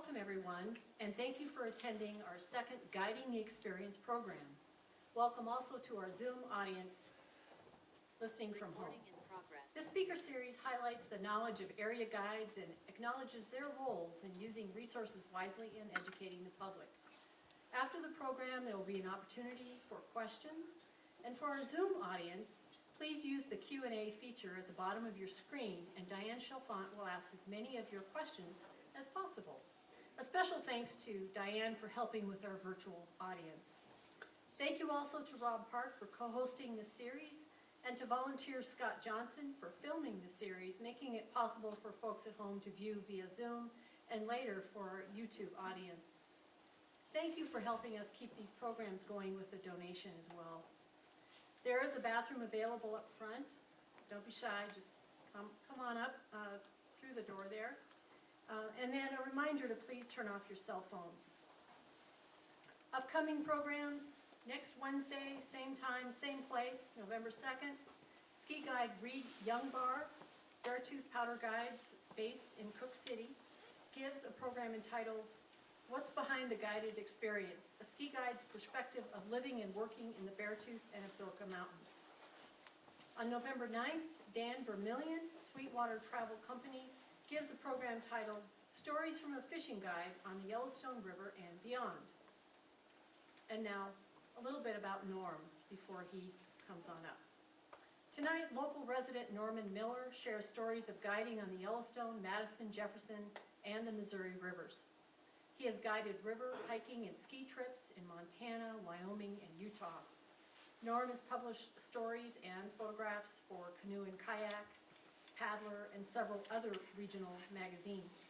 Welcome everyone, and thank you for attending our second Guiding the Experience program. Welcome also to our Zoom audience listening from home. This speaker series highlights the knowledge of area guides and acknowledges their roles in using resources wisely and educating the public. After the program, there will be an opportunity for questions, and for our Zoom audience, please use the Q&A feature at the bottom of your screen, and Diane Chalfant will ask as many of your questions as possible. A special thanks to Diane for helping with our virtual audience. Thank you also to Rob Park for co-hosting this series, and to volunteer Scott Johnson for filming the series, making it possible for folks at home to view via Zoom, and later for our YouTube audience. Thank you for helping us keep these programs going with a donation as well. There is a bathroom available up front. Don't be shy, just come on up through the door there. And then a reminder to please turn off your cell phones. Upcoming programs, next Wednesday, same time, same place, November 2nd, ski guide Reed Youngbar, Beartooth Powder Guides based in Cook City, gives a program entitled What's Behind the Guided Experience? A ski guide's perspective of living and working in the Beartooth and Absaroka Mountains. On November 9th, Dan Vermillion, Sweetwater Travel Company, gives a program titled Stories from a Fishing Guide on the Yellowstone River and Beyond. And now, a little bit about Norm before he comes on up. Tonight, local resident Norman Miller shares stories of guiding on the Yellowstone, Madison, Jefferson, and the Missouri rivers. He has guided river, hiking, and ski trips in Montana, Wyoming, and Utah. Norm has published stories and photographs for Canoe Kayak, Paddler, and several other regional magazines.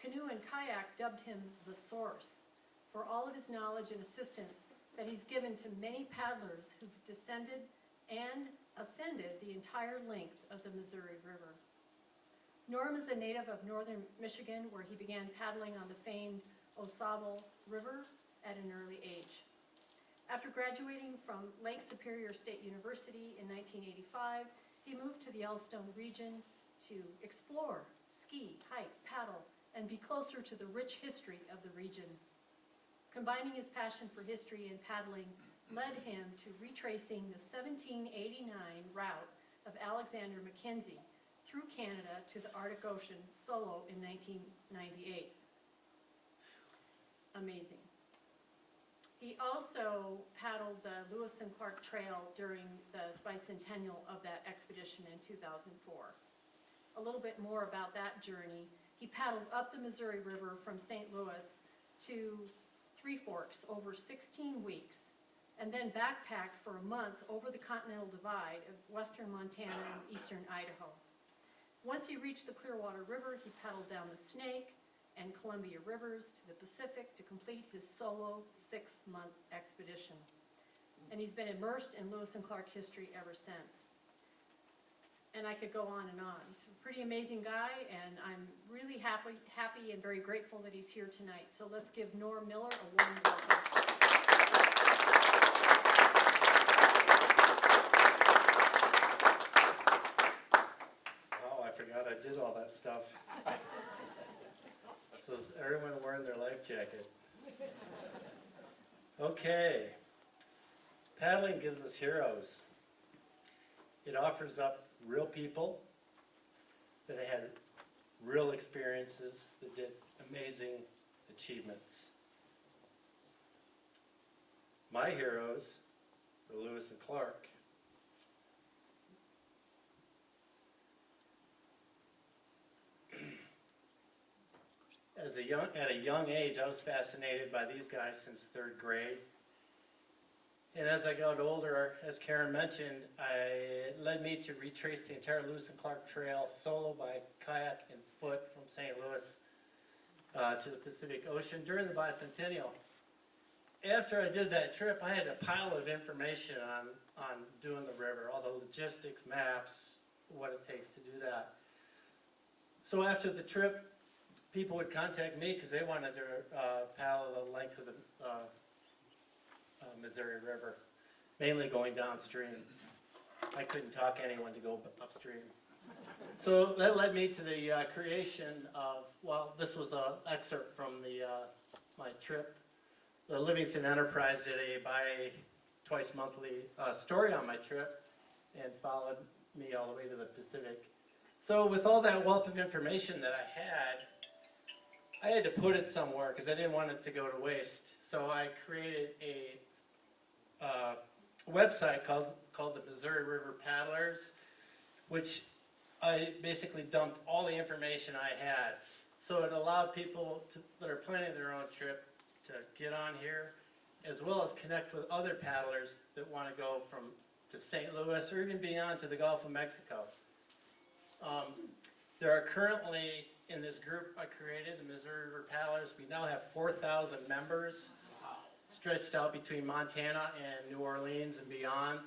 Canoe Kayak dubbed him the source for all of his knowledge and assistance that he's given to many paddlers who've descended and ascended the entire length of the Missouri River. Norm is a native of northern Michigan, where he began paddling on the famed AuSable River at an early age. After graduating from Lake Superior State University in 1985, he moved to the Yellowstone region to explore, ski, hike, paddle, and be closer to the rich history of the region. Combining his passion for history and paddling led him to retracing the 1789 route of Alexander Mackenzie through Canada to the Arctic Ocean solo in 1998. Amazing. He also paddled the Lewis and Clark Trail during the Bicentennial of that expedition in 2004. A little bit more about that journey. He paddled up the Missouri River from St. Louis to Three Forks over 16 weeks, and then backpacked for a month over the Continental Divide of western Montana and eastern Idaho. Once he reached the Clearwater River, he paddled down the Snake and Columbia Rivers to the Pacific to complete his solo 6-month expedition. And he's been immersed in Lewis and Clark history ever since. And I could go on and on. He's a pretty amazing guy, and I'm really happy and very grateful that he's here tonight. So let's give Norm Miller a warm welcome. Oh, I forgot I did all that stuff. So is everyone wearing their life jacket? Okay. Paddling gives us heroes. It offers up real people that had real experiences, that did amazing achievements. My heroes were Lewis and Clark. At a young age, I was fascinated by these guys since 3rd grade. And as I got older, as Karen mentioned, it led me to retrace the entire Lewis and Clark Trail solo by kayak and foot from St. Louis to the Pacific Ocean during the Bicentennial. After I did that trip, I had a pile of information on doing the river, all the logistics, maps, what it takes to do that. So after the trip, people would contact me because they wanted to paddle the length of the Missouri River, mainly going downstream. I couldn't talk anyone to go upstream. So that led me to the creation of, well, this was an excerpt from my trip. The Livingston Enterprise did a twice monthly story on my trip and followed me all the way to the Pacific. So with all that wealth of information that I had to put it somewhere because I didn't want it to go to waste. So I created a website called the Missouri River Paddlers, which I basically dumped all the information I had. So it allowed people that are planning their own trip to get on here, as well as connect with other paddlers that want to go to St. Louis or even beyond to the Gulf of Mexico. There are currently, in this group I created, the Missouri River Paddlers, we now have 4,000 members stretched out between Montana and New Orleans and beyond.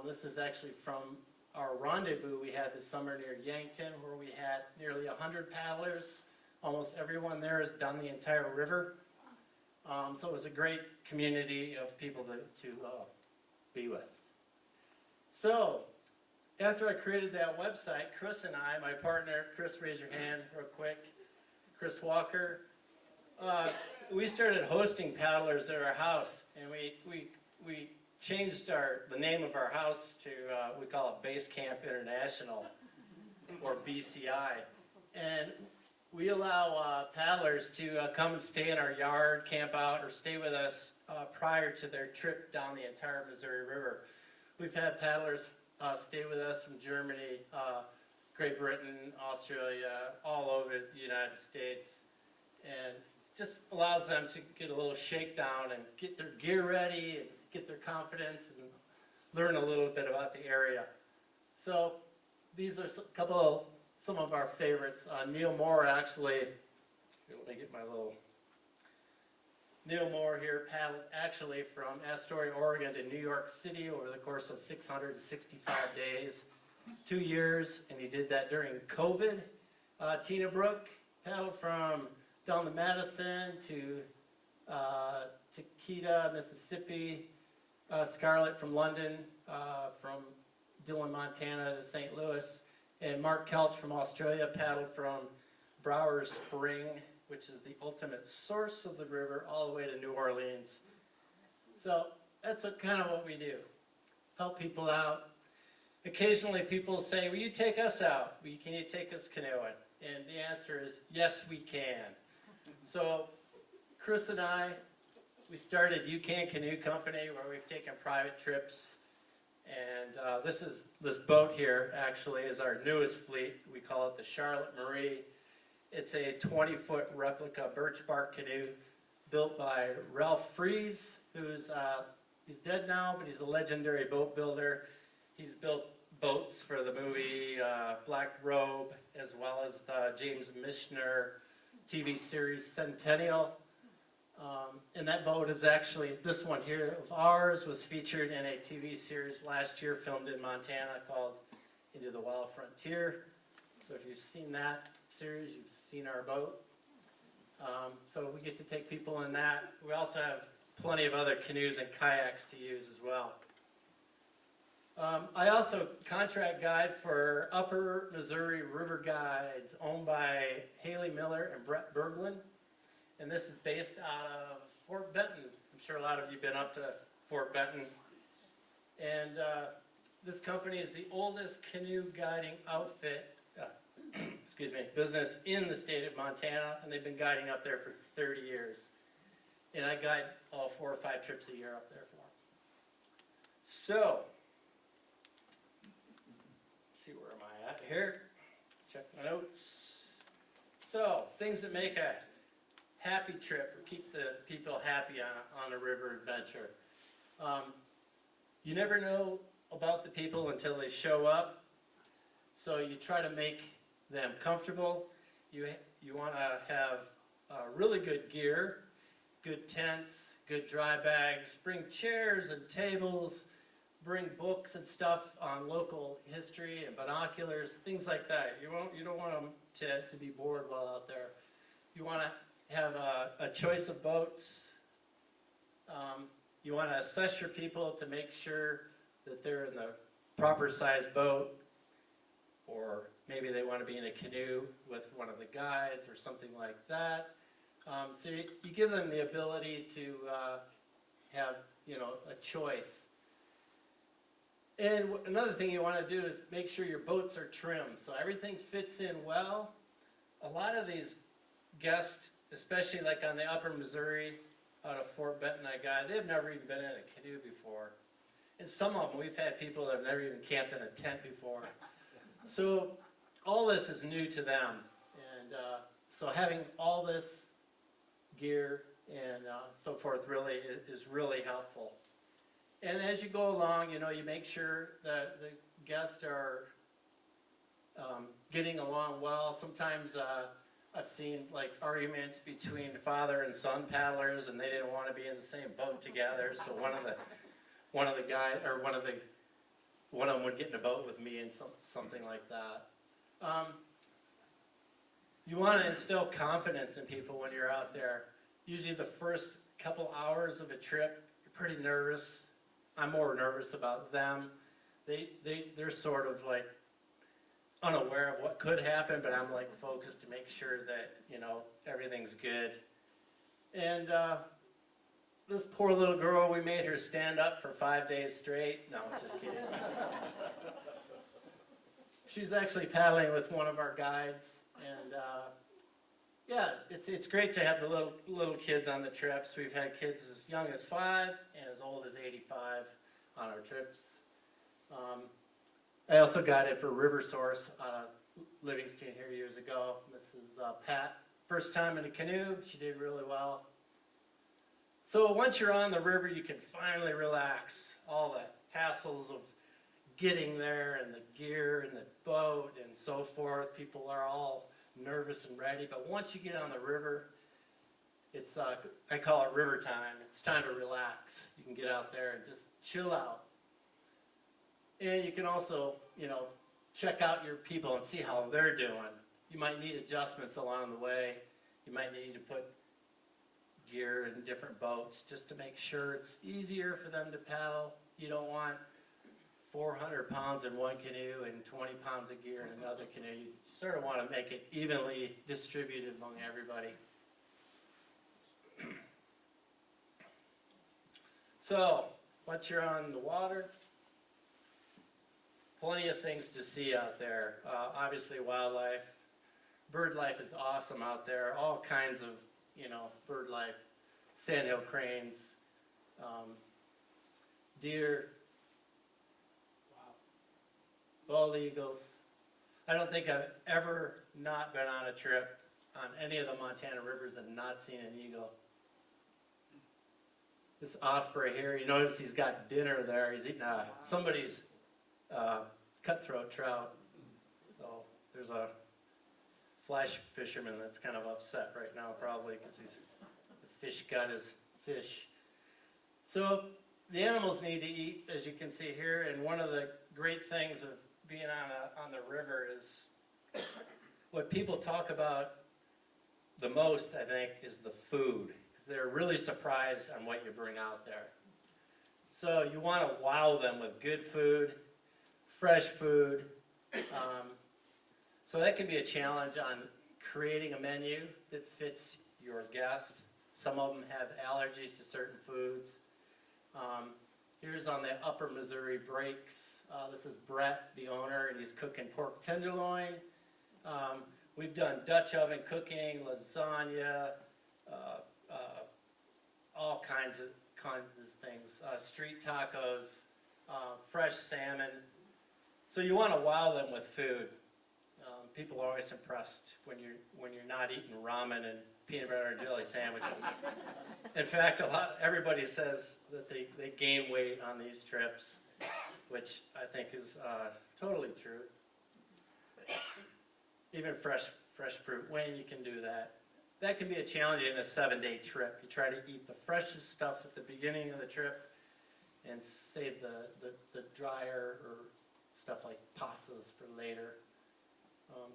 This is actually from our rendezvous we had this summer near Yankton, where we had nearly 100 paddlers. Almost everyone there has done the entire river. So it was a great community of people to be with. So, after I created that website, Chris and I, my partner, Chris, raise your hand real quick, Chris Walker, we started hosting paddlers at our house, and we changed the name of our house to, we call it Base Camp International, or BCI. And we allow paddlers to come and stay in our yard, camp out, or stay with us prior to their trip down the entire Missouri River. We've had paddlers stay with us from Germany, Great Britain, Australia, all over the United States, and just allows them to get a little shakedown and get their gear ready and get their confidence and learn a little bit about the area. So these are some of our favorites. Neil Moore actually, let me get my little, Neil Moore here paddled actually from Astoria, Oregon to New York City over the course of 665 days, 2 years, and he did that during COVID. Tina Brook paddled from down to Madison to Chiquita, Mississippi. Scarlett from London, from Dillon, Montana to St. Louis. And Mark Kelch from Australia paddled from Brower Spring, which is the ultimate source of the river, all the way to New Orleans. So that's kind of what we do, help people out. Occasionally people say, will you take us out? Can you take us canoeing? And the answer is, yes, we can. So Chris and I, we started You Can Canoe Company, where we've taken private trips. And this boat here actually is our newest fleet. We call it the Charlotte Marie. It's a 20-foot replica birch bark canoe built by Ralph Fries, he's dead now, but he's a legendary boat builder. He's built boats for the movie Black Robe, as well as the James Michener TV series Bicentennial. And that boat is actually, this one here of ours was featured in a TV series last year filmed in Montana called Into the Wild Frontier. So if you've seen that series, you've seen our boat. So we get to take people in that. We also have plenty of other canoes and kayaks to use as well. I also contract guide for Upper Missouri River Guides, owned by Haley Miller and Brett Berglund. And this is based out of Fort Benton. I'm sure a lot of you have been up to Fort Benton. And this company is the oldest canoe guiding outfit, business in the state of Montana, and they've been guiding up there for 30 years. And I guide all 4 or 5 trips a year up there for them. So, see, where am I at here? Check my notes. So, things that make a happy trip, or keep the people happy on a river adventure. You never know about the people until they show up, so you try to make them comfortable. You want to have really good gear, good tents, good dry bags. Bring chairs and tables, bring books and stuff on local history and binoculars, things like that. You don't want them to be bored while out there. You want to have a choice of boats. You want to assess your people to make sure that they're in the proper size boat. or maybe they want to be in a canoe with one of the guides or something like that. So you give them the ability to have, a choice. And another thing you want to do is make sure your boats are trimmed so everything fits in well. A lot of these guests, especially like on the upper Missouri, out of Fort Benton, they've never even been in a canoe before. And some of them, we've had people that have never even camped in a tent before. So all this is new to them. And so having all this gear and so forth really is really helpful. And as you go along, you make sure that the guests are getting along well. Sometimes I've seen like arguments between father and son paddlers, and they didn't want to be in the same boat together. So one of the guys, or one of them would get in a boat with me and something like that. You want to instill confidence in people when you're out there. Usually the first couple hours of a trip, you're pretty nervous. I'm more nervous about them. They're sort of like unaware of what could happen, but I'm like focused to make sure that, everything's good. And this poor little girl, we made her stand up for 5 days straight. No, just kidding. She's actually paddling with one of our guides, and yeah, it's great to have the little kids on the trips. We've had kids as young as 5 and as old as 85 on our trips. I also guided for River Source out of Livingston here years ago. This is Pat. First time in a canoe. She did really well. So once you're on the river, you can finally relax. All the hassles of getting there and the gear and the boat and so forth. People are all nervous and ready. But once you get on the river, it's I call it river time. It's time to relax. You can get out there and just chill out. And you can also, check out your people and see how they're doing. You might need adjustments along the way. You might need to put gear in different boats just to make sure it's easier for them to paddle. You don't want 400 pounds in one canoe and 20 pounds of gear in another canoe. You sort of want to make it evenly distributed among everybody. So, once you're on the water, plenty of things to see out there. Obviously wildlife. Bird life is awesome out there. All kinds of, bird life. Sandhill cranes, deer, bald eagles. I don't think I've ever not been on a trip on any of the Montana rivers and not seen an eagle. This osprey here, you notice he's got dinner there. He's eating somebody's cutthroat trout. So there's a flash fisherman that's kind of upset right now probably because the fish got his fish. So the animals need to eat, as you can see here, and one of the great things of being on the river is what people talk about the most, I think, is the food, because they're really surprised on what you bring out there. So you want to wow them with good food, fresh food. So that can be a challenge on creating a menu that fits your guest. Some of them have allergies to certain foods. Here's on the upper Missouri breaks. This is Brett, the owner, and he's cooking pork tenderloin. We've done Dutch oven cooking, lasagna, all kinds of things. Street tacos, fresh salmon. So you want to wow them with food. People are always impressed when you're not eating ramen and peanut butter and jelly sandwiches. In fact, everybody says that they gain weight on these trips, which I think is totally true. Even fresh fruit, when you can do that. That can be a challenge in a 7-day trip. You try to eat the freshest stuff at the beginning of the trip and save the drier or stuff like pastas for later.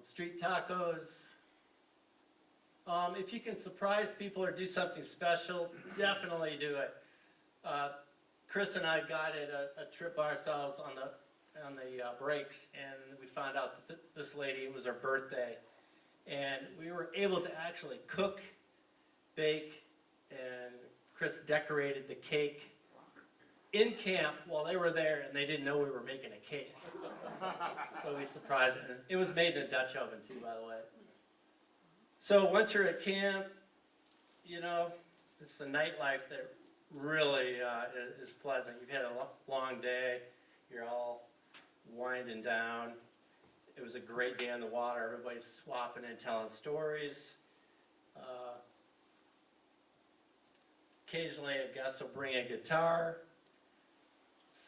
Street tacos. If you can surprise people or do something special, definitely do it. Chris and I guided a trip ourselves on on the breaks, and we found out that this lady, it was her birthday, and we were able to actually cook, bake, and Chris decorated the cake in camp while they were there, and they didn't know we were making a cake. So we surprised them. It was made in a Dutch oven too, by the way. So once you're at camp, you know, it's the nightlife that really is pleasant. You've had a long day. You're all winding down. It was a great day on the water. Everybody's swapping and telling stories. Occasionally a guest will bring a guitar,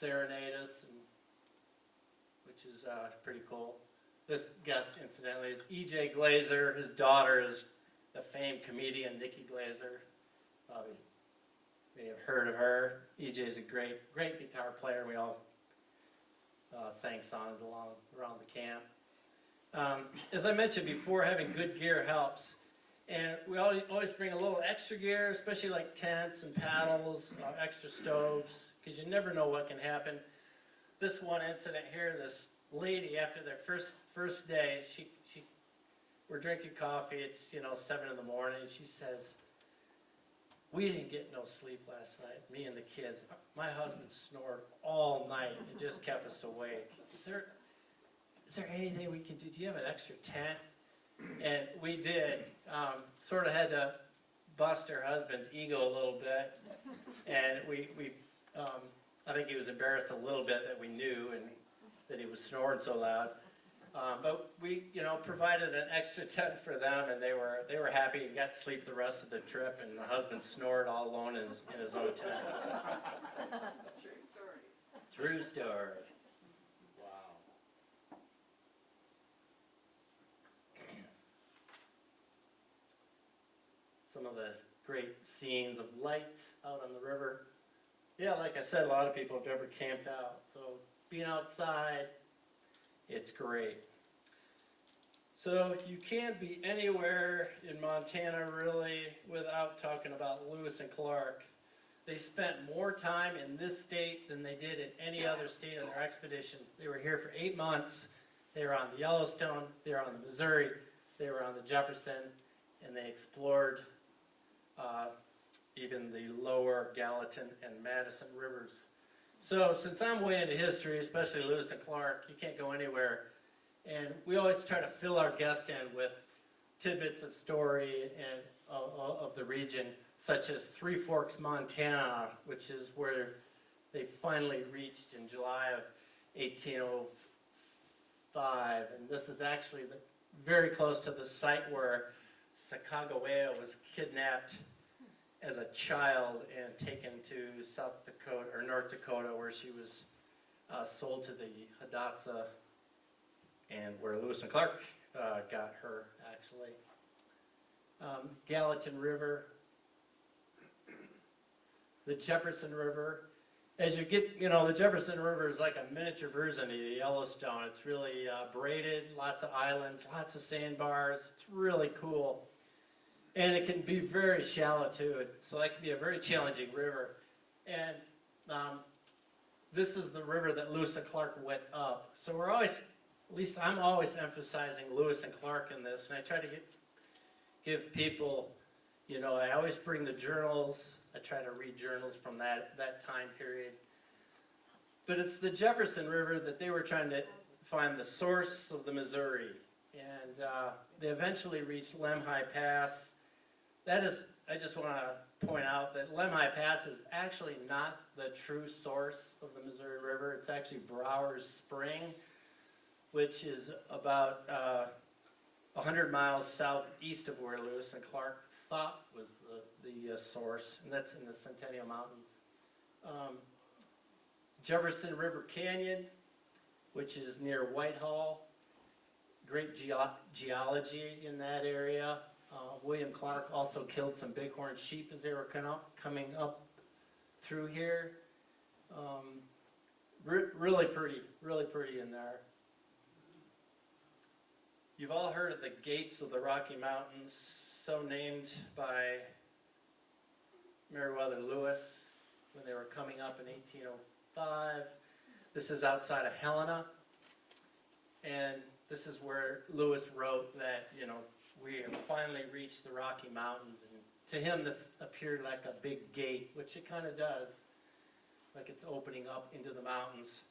serenade us, which is pretty cool. This guest, incidentally, is E.J. Glazer. His daughter is the famed comedian Nikki Glazer. Probably may have heard of her. E.J. is a great guitar player. We all sang songs around the camp. As I mentioned before, having good gear helps. And we always bring a little extra gear, especially like tents and paddles, extra stoves, because you never know what can happen. This one incident here, this lady, after their first day, we're drinking coffee, it's 7 in the morning, and she says, "We didn't get no sleep last night, me and the kids. My husband snored all night and just kept us awake. Is there anything we can do? Do you have an extra tent?" And we did. Sort of had to bust her husband's ego a little bit, and I think he was embarrassed a little bit that we knew and that he was snoring so loud. But we, provided an extra tent for them, and they were happy and got to sleep the rest of the trip. And the husband snored all alone in his own tent. True story. True story. Some of the great scenes of light out on the river. Yeah, like I said, a lot of people have never camped out. So being outside, it's great. So you can't be anywhere in Montana really without talking about Lewis and Clark. They spent more time in this state than they did in any other state on their expedition. They were here for 8 months. They were on the Yellowstone, they were on the Missouri, they were on the Jefferson, and they explored even the lower Gallatin and Madison rivers. So since I'm way into history, especially Lewis and Clark, you can't go anywhere. And we always try to fill our guest in with tidbits of story and of the region, such as Three Forks, Montana, which is where they finally reached in July of 1805. And this is actually very close to the site where Sacagawea was kidnapped as a child and taken to South Dakota or North Dakota, where she was sold to the Hidatsa, and where Lewis and Clark got her, actually. Gallatin River, the Jefferson River. As you get, the Jefferson River is like a miniature version of the Yellowstone. It's really braided, lots of islands, lots of sandbars. It's really cool. And it can be very shallow too, so that can be a very challenging river. And this is the river that Lewis and Clark went up. So we're always, at least I'm always emphasizing Lewis and Clark in this, and I try to give people, I always bring the journals. I try to read journals from that time period. But it's the Jefferson River that they were trying to find the source of the Missouri. And they eventually reached Lemhi Pass. That is, I just want to point out that Lemhi Pass is actually not the true source of the Missouri River. It's actually Brower's Spring, which is about 100 miles southeast of where Lewis and Clark thought was the source, and that's in the Bicentennial Mountains. Jefferson River Canyon, which is near Whitehall. Great geology in that area. William Clark also killed some bighorn sheep as they were coming up through here. Really pretty in there. You've all heard of the Gates of the Rocky Mountains, so named by Meriwether Lewis when they were coming up in 1805. This is outside of Helena, and this is where Lewis wrote that, you know, we have finally reached the Rocky Mountains, and to him this appeared like a big gate, which it kind of does, like it's opening up into the mountains.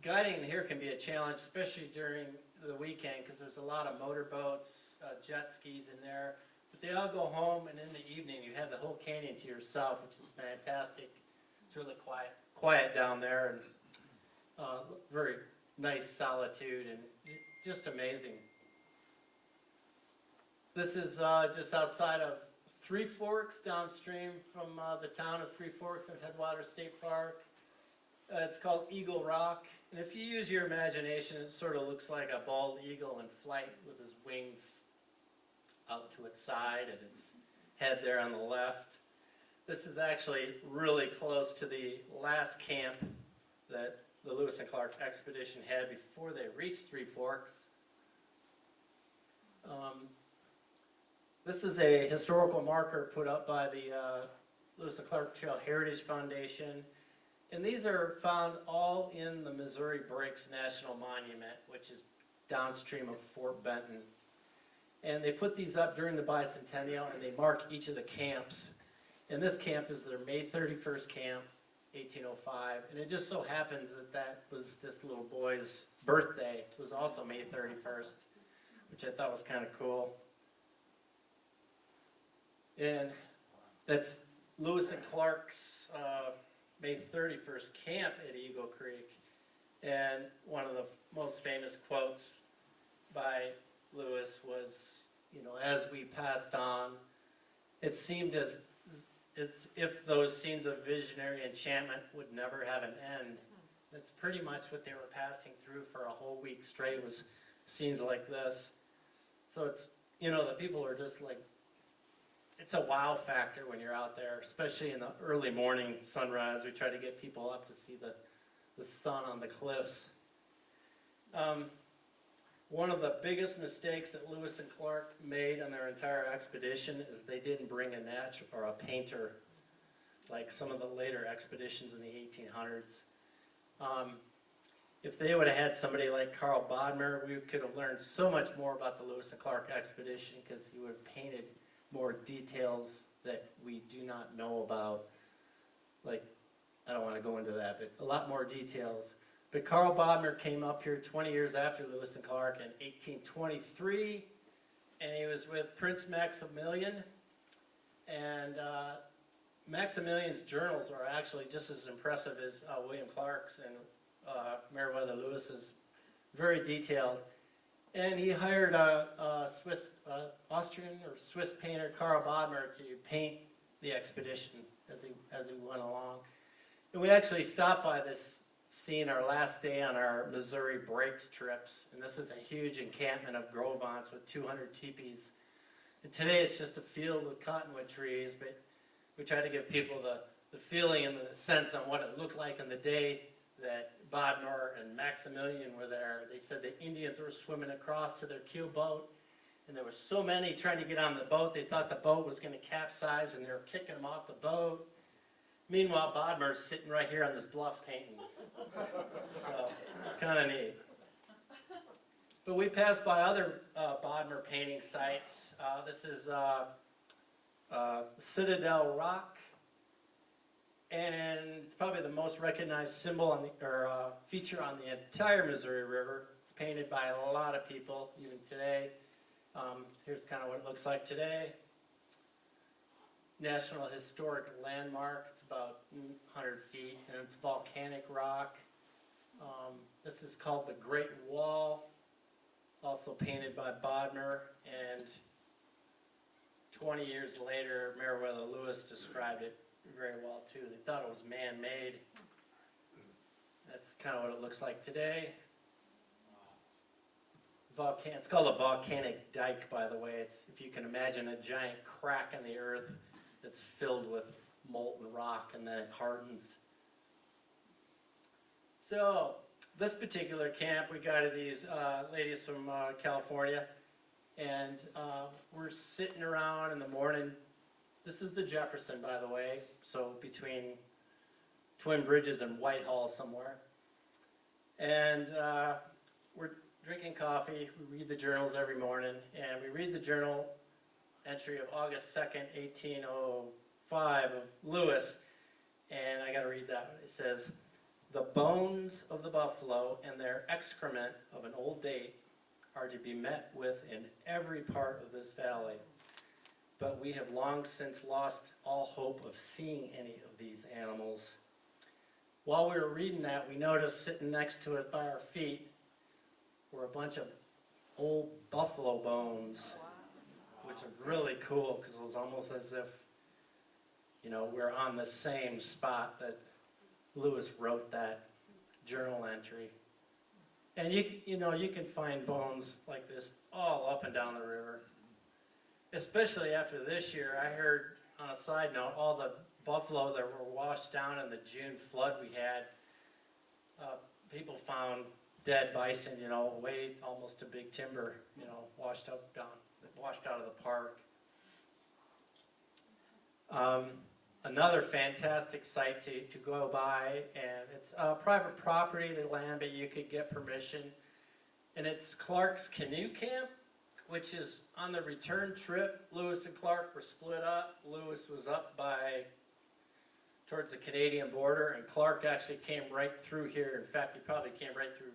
Guiding in here can be a challenge, especially during the weekend, because there's a lot of motorboats, jet skis in there. But they all go home, and in the evening you have the whole canyon to yourself, which is fantastic. It's really quiet down there, and very nice solitude, and just amazing. This is just outside of Three Forks, downstream from the town of Three Forks and Headwaters State Park. It's called Eagle Rock, and if you use your imagination, it sort of looks like a bald eagle in flight with his wings out to its side and its head there on the left. This is actually really close to the last camp that the Lewis and Clark expedition had before they reached Three Forks. This is a historical marker put up by the Lewis and Clark Trail Heritage Foundation. And these are found all in the Missouri Breaks National Monument, which is downstream of Fort Benton. And they put these up during the Bicentennial, and they mark each of the camps. And this camp is their May 31st camp, 1805. And it just so happens that that was this little boy's birthday. It was also May 31st, which I thought was kind of cool. And that's Lewis and Clark's May 31st camp at Eagle Creek. And one of the most famous quotes by Lewis was, you know, as we passed on, it seemed as if those scenes of visionary enchantment would never have an end. That's pretty much what they were passing through for a whole week straight, was scenes like this. So it's, you know, the people are just like, it's a wow factor when you're out there, especially in the early morning sunrise. We try to get people up to see the sun on the cliffs. One of the biggest mistakes that Lewis and Clark made on their entire expedition is they didn't bring a painter like some of the later expeditions in the 1800s. If they would have had somebody like Carl Bodmer, we could have learned so much more about the Lewis and Clark expedition, because he would have painted more details that we do not know about. Like, I don't want to go into that, but a lot more details. But Carl Bodmer came up here 20 years after Lewis and Clark in 1823, and he was with Prince Maximilian. And Maximilian's journals are actually just as impressive as William Clark's and Meriwether Lewis's. Very detailed. And he hired a Austrian or Swiss painter, Carl Bodmer, to paint the expedition as he went along. And we actually stopped by this scene our last day on our Missouri Breaks trips. And this is a huge encampment of Grovants with 200 teepees. And today it's just a field with cottonwood trees, but we try to give people the feeling and the sense on what it looked like in the day that Bodmer and Maximilian were there. They said the Indians were swimming across to their keel boat, and there were so many trying to get on the boat, they thought the boat was going to capsize, and they were kicking them off the boat. Meanwhile, Bodmer's sitting right here on this bluff painting. So it's kind of neat. But we passed by other Bodmer painting sites. This is Citadel Rock. And it's probably the most recognized symbol on feature on the entire Missouri River. It's painted by a lot of people, even today. Here's kind of what it looks like today. National Historic Landmark. It's about 100 feet, and it's volcanic rock. This is called the Great Wall, also painted by Bodmer. And 20 years later, Meriwether Lewis described it very well too. They thought it was man-made. That's kind of what it looks like today. It's called a volcanic dike, by the way. It's, if you can imagine, a giant crack in the earth that's filled with molten rock, and then it hardens. So this particular camp, we guided these ladies from California, and we're sitting around in the morning. This is the Jefferson, by the way, so between Twin Bridges in Whitehall somewhere. And we're drinking coffee, we read the journals every morning, and we read the journal entry of August 2nd, 1805 of Lewis, and I gotta read that one. It says, "The bones of the buffalo and their excrement of an old date are to be met with in every part of this valley, but we have long since lost all hope of seeing any of these animals." While we were reading that, we noticed sitting next to us by our feet were a bunch of old buffalo bones, which is really cool because it was almost as if, we're on the same spot that Lewis wrote that journal entry. And you can find bones like this all up and down the river. Especially after this year, I heard, on a side note, all the buffalo that were washed down in the June flood we had, people found dead bison, way almost to Big Timber, washed out of the park. Another fantastic site to go by, and it's private property, the land, but you could get permission. And it's Clark's Canoe Camp, which is on the return trip. Lewis and Clark were split up. Lewis was up towards the Canadian border, and Clark actually came right through here. In fact, he probably came right through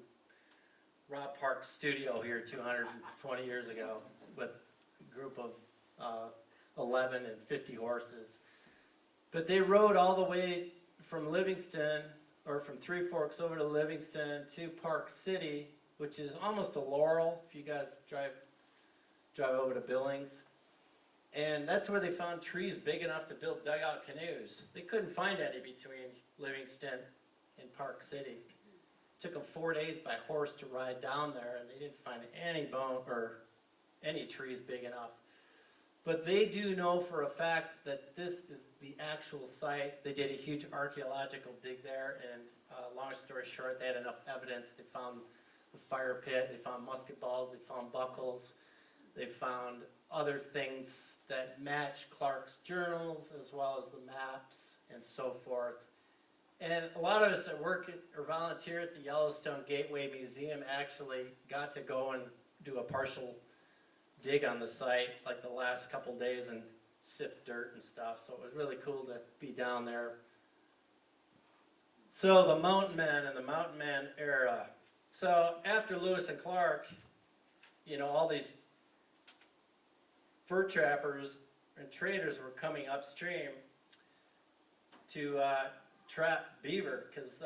Rob Park's studio here 220 years ago with a group of 11 and 50 horses. But they rode all the way from Livingston, or from Three Forks over to Livingston to Park City, which is almost a Laurel, if you guys drive over to Billings. And that's where they found trees big enough to build dugout canoes. They couldn't find any between Livingston and Park City. It took them 4 days by horse to ride down there, and they didn't find any bone or any trees big enough. But they do know for a fact that this is the actual site. They did a huge archaeological dig there, and long story short, they had enough evidence. They found the fire pit, they found musket balls, they found buckles, they found other things that match Clark's journals, as well as the maps and so forth. And a lot of us that work or volunteer at the Yellowstone Gateway Museum actually got to go and do a partial dig on the site like the last couple days and sift dirt and stuff. So it was really cool to be down there. So the Mountain Men and the Mountain Man era. So after Lewis and Clark, all these fur trappers and traders were coming upstream to trap beaver, because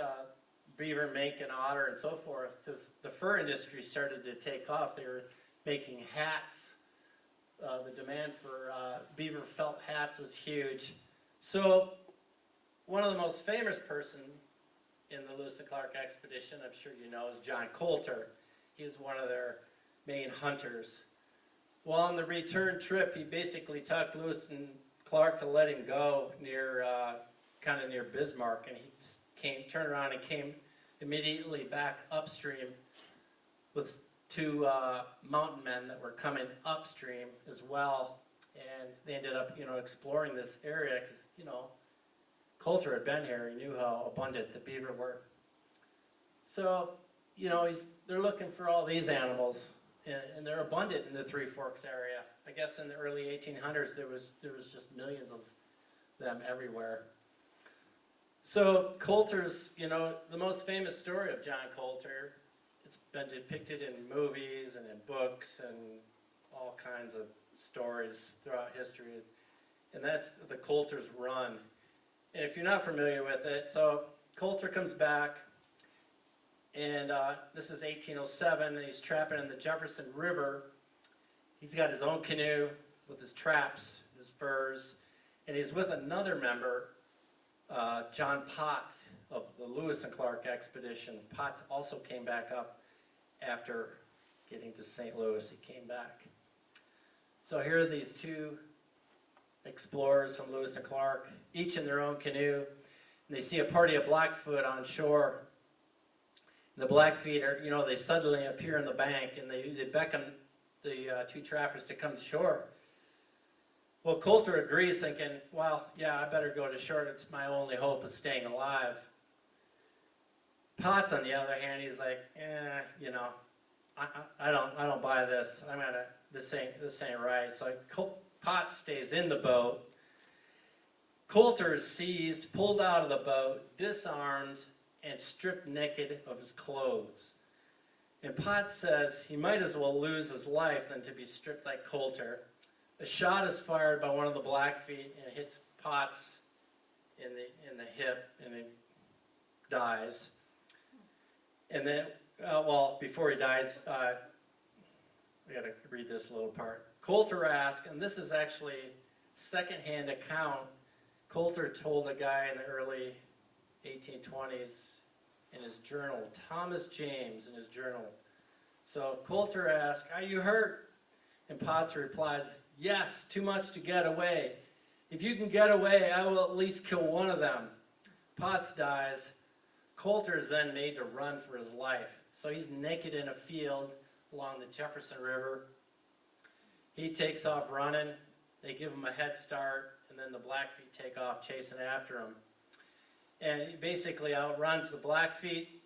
beaver, mink, and otter and so forth, because the fur industry started to take off. They were making hats. The demand for beaver felt hats was huge. So one of the most famous person in the Lewis and Clark expedition, I'm sure you know, is John Coulter. He was one of their main hunters. Well, on the return trip, he basically talked Lewis and Clark to let him go near, kind of near Bismarck, and he turned around and came immediately back upstream with two mountain men that were coming upstream as well, and they ended up, exploring this area because, Coulter had been here. He knew how abundant the beaver were. So, they're looking for all these animals, and they're abundant in the Three Forks area. I guess in the early 1800s there was just millions of them everywhere. So Coulter's, the most famous story of John Coulter, it's been depicted in movies and in books and all kinds of stories throughout history, and that's the Coulter's Run. And if you're not familiar with it, so Coulter comes back, and this is 1807, and he's trapping in the Jefferson River. He's got his own canoe with his traps, his furs, and he's with another member, John Potts of the Lewis and Clark expedition. Potts also came back up after getting to St. Louis. He came back. So here are these two explorers from Lewis and Clark, each in their own canoe, and they see a party of Blackfoot on shore. And the Blackfeet are, they suddenly appear on the bank, and they beckon the two trappers to come to shore. Well, Coulter agrees, thinking, well, yeah, I better go to shore. It's my only hope of staying alive. Potts, on the other hand, he's like, you know, I don't buy this. This ain't right. So Potts stays in the boat. Coulter is seized, pulled out of the boat, disarmed, and stripped naked of his clothes. And Potts says he might as well lose his life than to be stripped like Coulter. A shot is fired by one of the Blackfeet and hits Potts in the hip, and he dies. And then, before he dies, I got to read this little part. Coulter asked, and this is actually secondhand account. Coulter told a guy in the early 1820s in his journal, Thomas James in his journal. So Coulter asked, "Are you hurt?" And Potts replies, "Yes, too much to get away. If you can get away, I will at least kill one of them." Potts dies. Coulter is then made to run for his life. So he's naked in a field along the Jefferson River. He takes off running. They give him a head start, and then the Blackfeet take off chasing after him. And he basically outruns the Blackfeet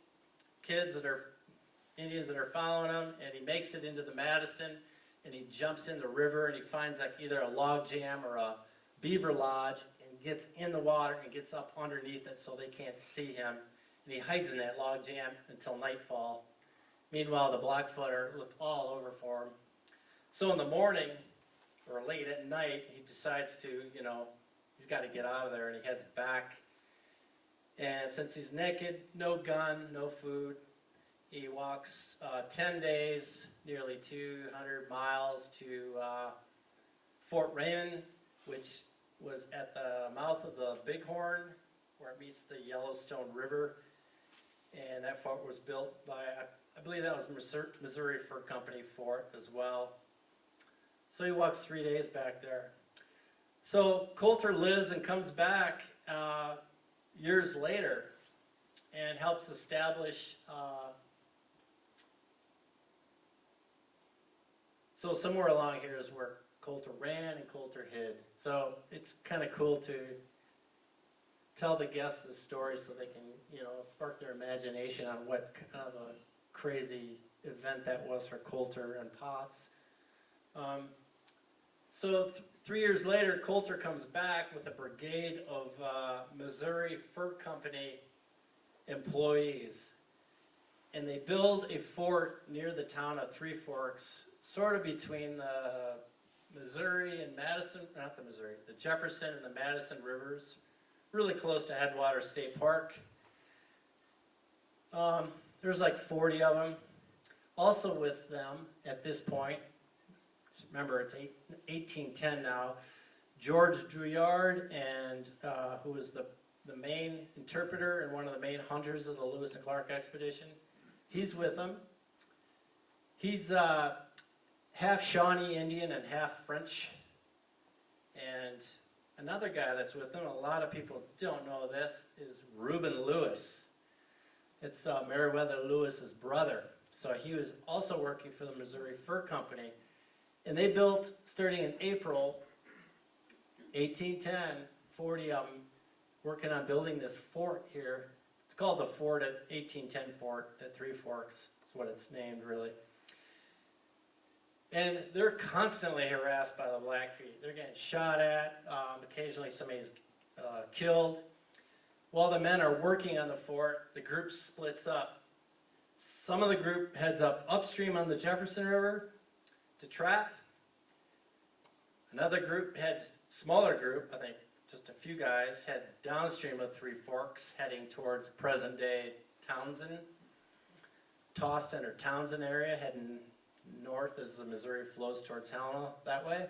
Indians that are following him, and he makes it into the Madison, and he jumps in the river, and he finds like either a log jam or a beaver lodge, and gets in the water and gets up underneath it so they can't see him. And he hides in that log jam until nightfall. Meanwhile, the Blackfooter looked all over for him. So in the morning, or late at night, he decides to, he's got to get out of there, and he heads back. And since he's naked, no gun, no food, he walks 10 days, nearly 200 miles to Fort Raymond, which was at the mouth of the Bighorn, where it meets the Yellowstone River. And that fort was built by, I believe that was Missouri Fur Company fort as well. So he walks 3 days back there. So Coulter lives and comes back years later and helps establish, so somewhere along here is where Coulter ran and Coulter hid. So it's kind of cool to tell the guests this story so they can, spark their imagination on what kind of a crazy event that was for Coulter and Potts. So 3 years later, Coulter comes back with a brigade of Missouri Fur Company employees. And they build a fort near the town of Three Forks, sort of between the Missouri and Madison, the Jefferson and the Madison rivers, really close to Headwaters State Park. There's like 40 of them. Also with them at this point, remember it's 1810 now, George Drouillard, and who was the main interpreter and one of the main hunters of the Lewis and Clark expedition. He's with them. He's half Shawnee Indian and half French. And another guy that's with them, a lot of people don't know this, is Reuben Lewis. It's Meriwether Lewis's brother. So he was also working for the Missouri Fur Company. And they built, starting in April 1810, 40 of them, working on building this fort here. It's called the 1810 Fort at Three Forks. That's what it's named, really. And they're constantly harassed by the Blackfeet. They're getting shot at. Occasionally somebody's killed. While the men are working on the fort, the group splits up. Some of the group heads upstream on the Jefferson River to trap. Another group smaller group, I think just a few guys, head downstream of Three Forks, heading towards present-day Townsend, Towson or Townsend area, heading north as the Missouri flows towards Helena that way.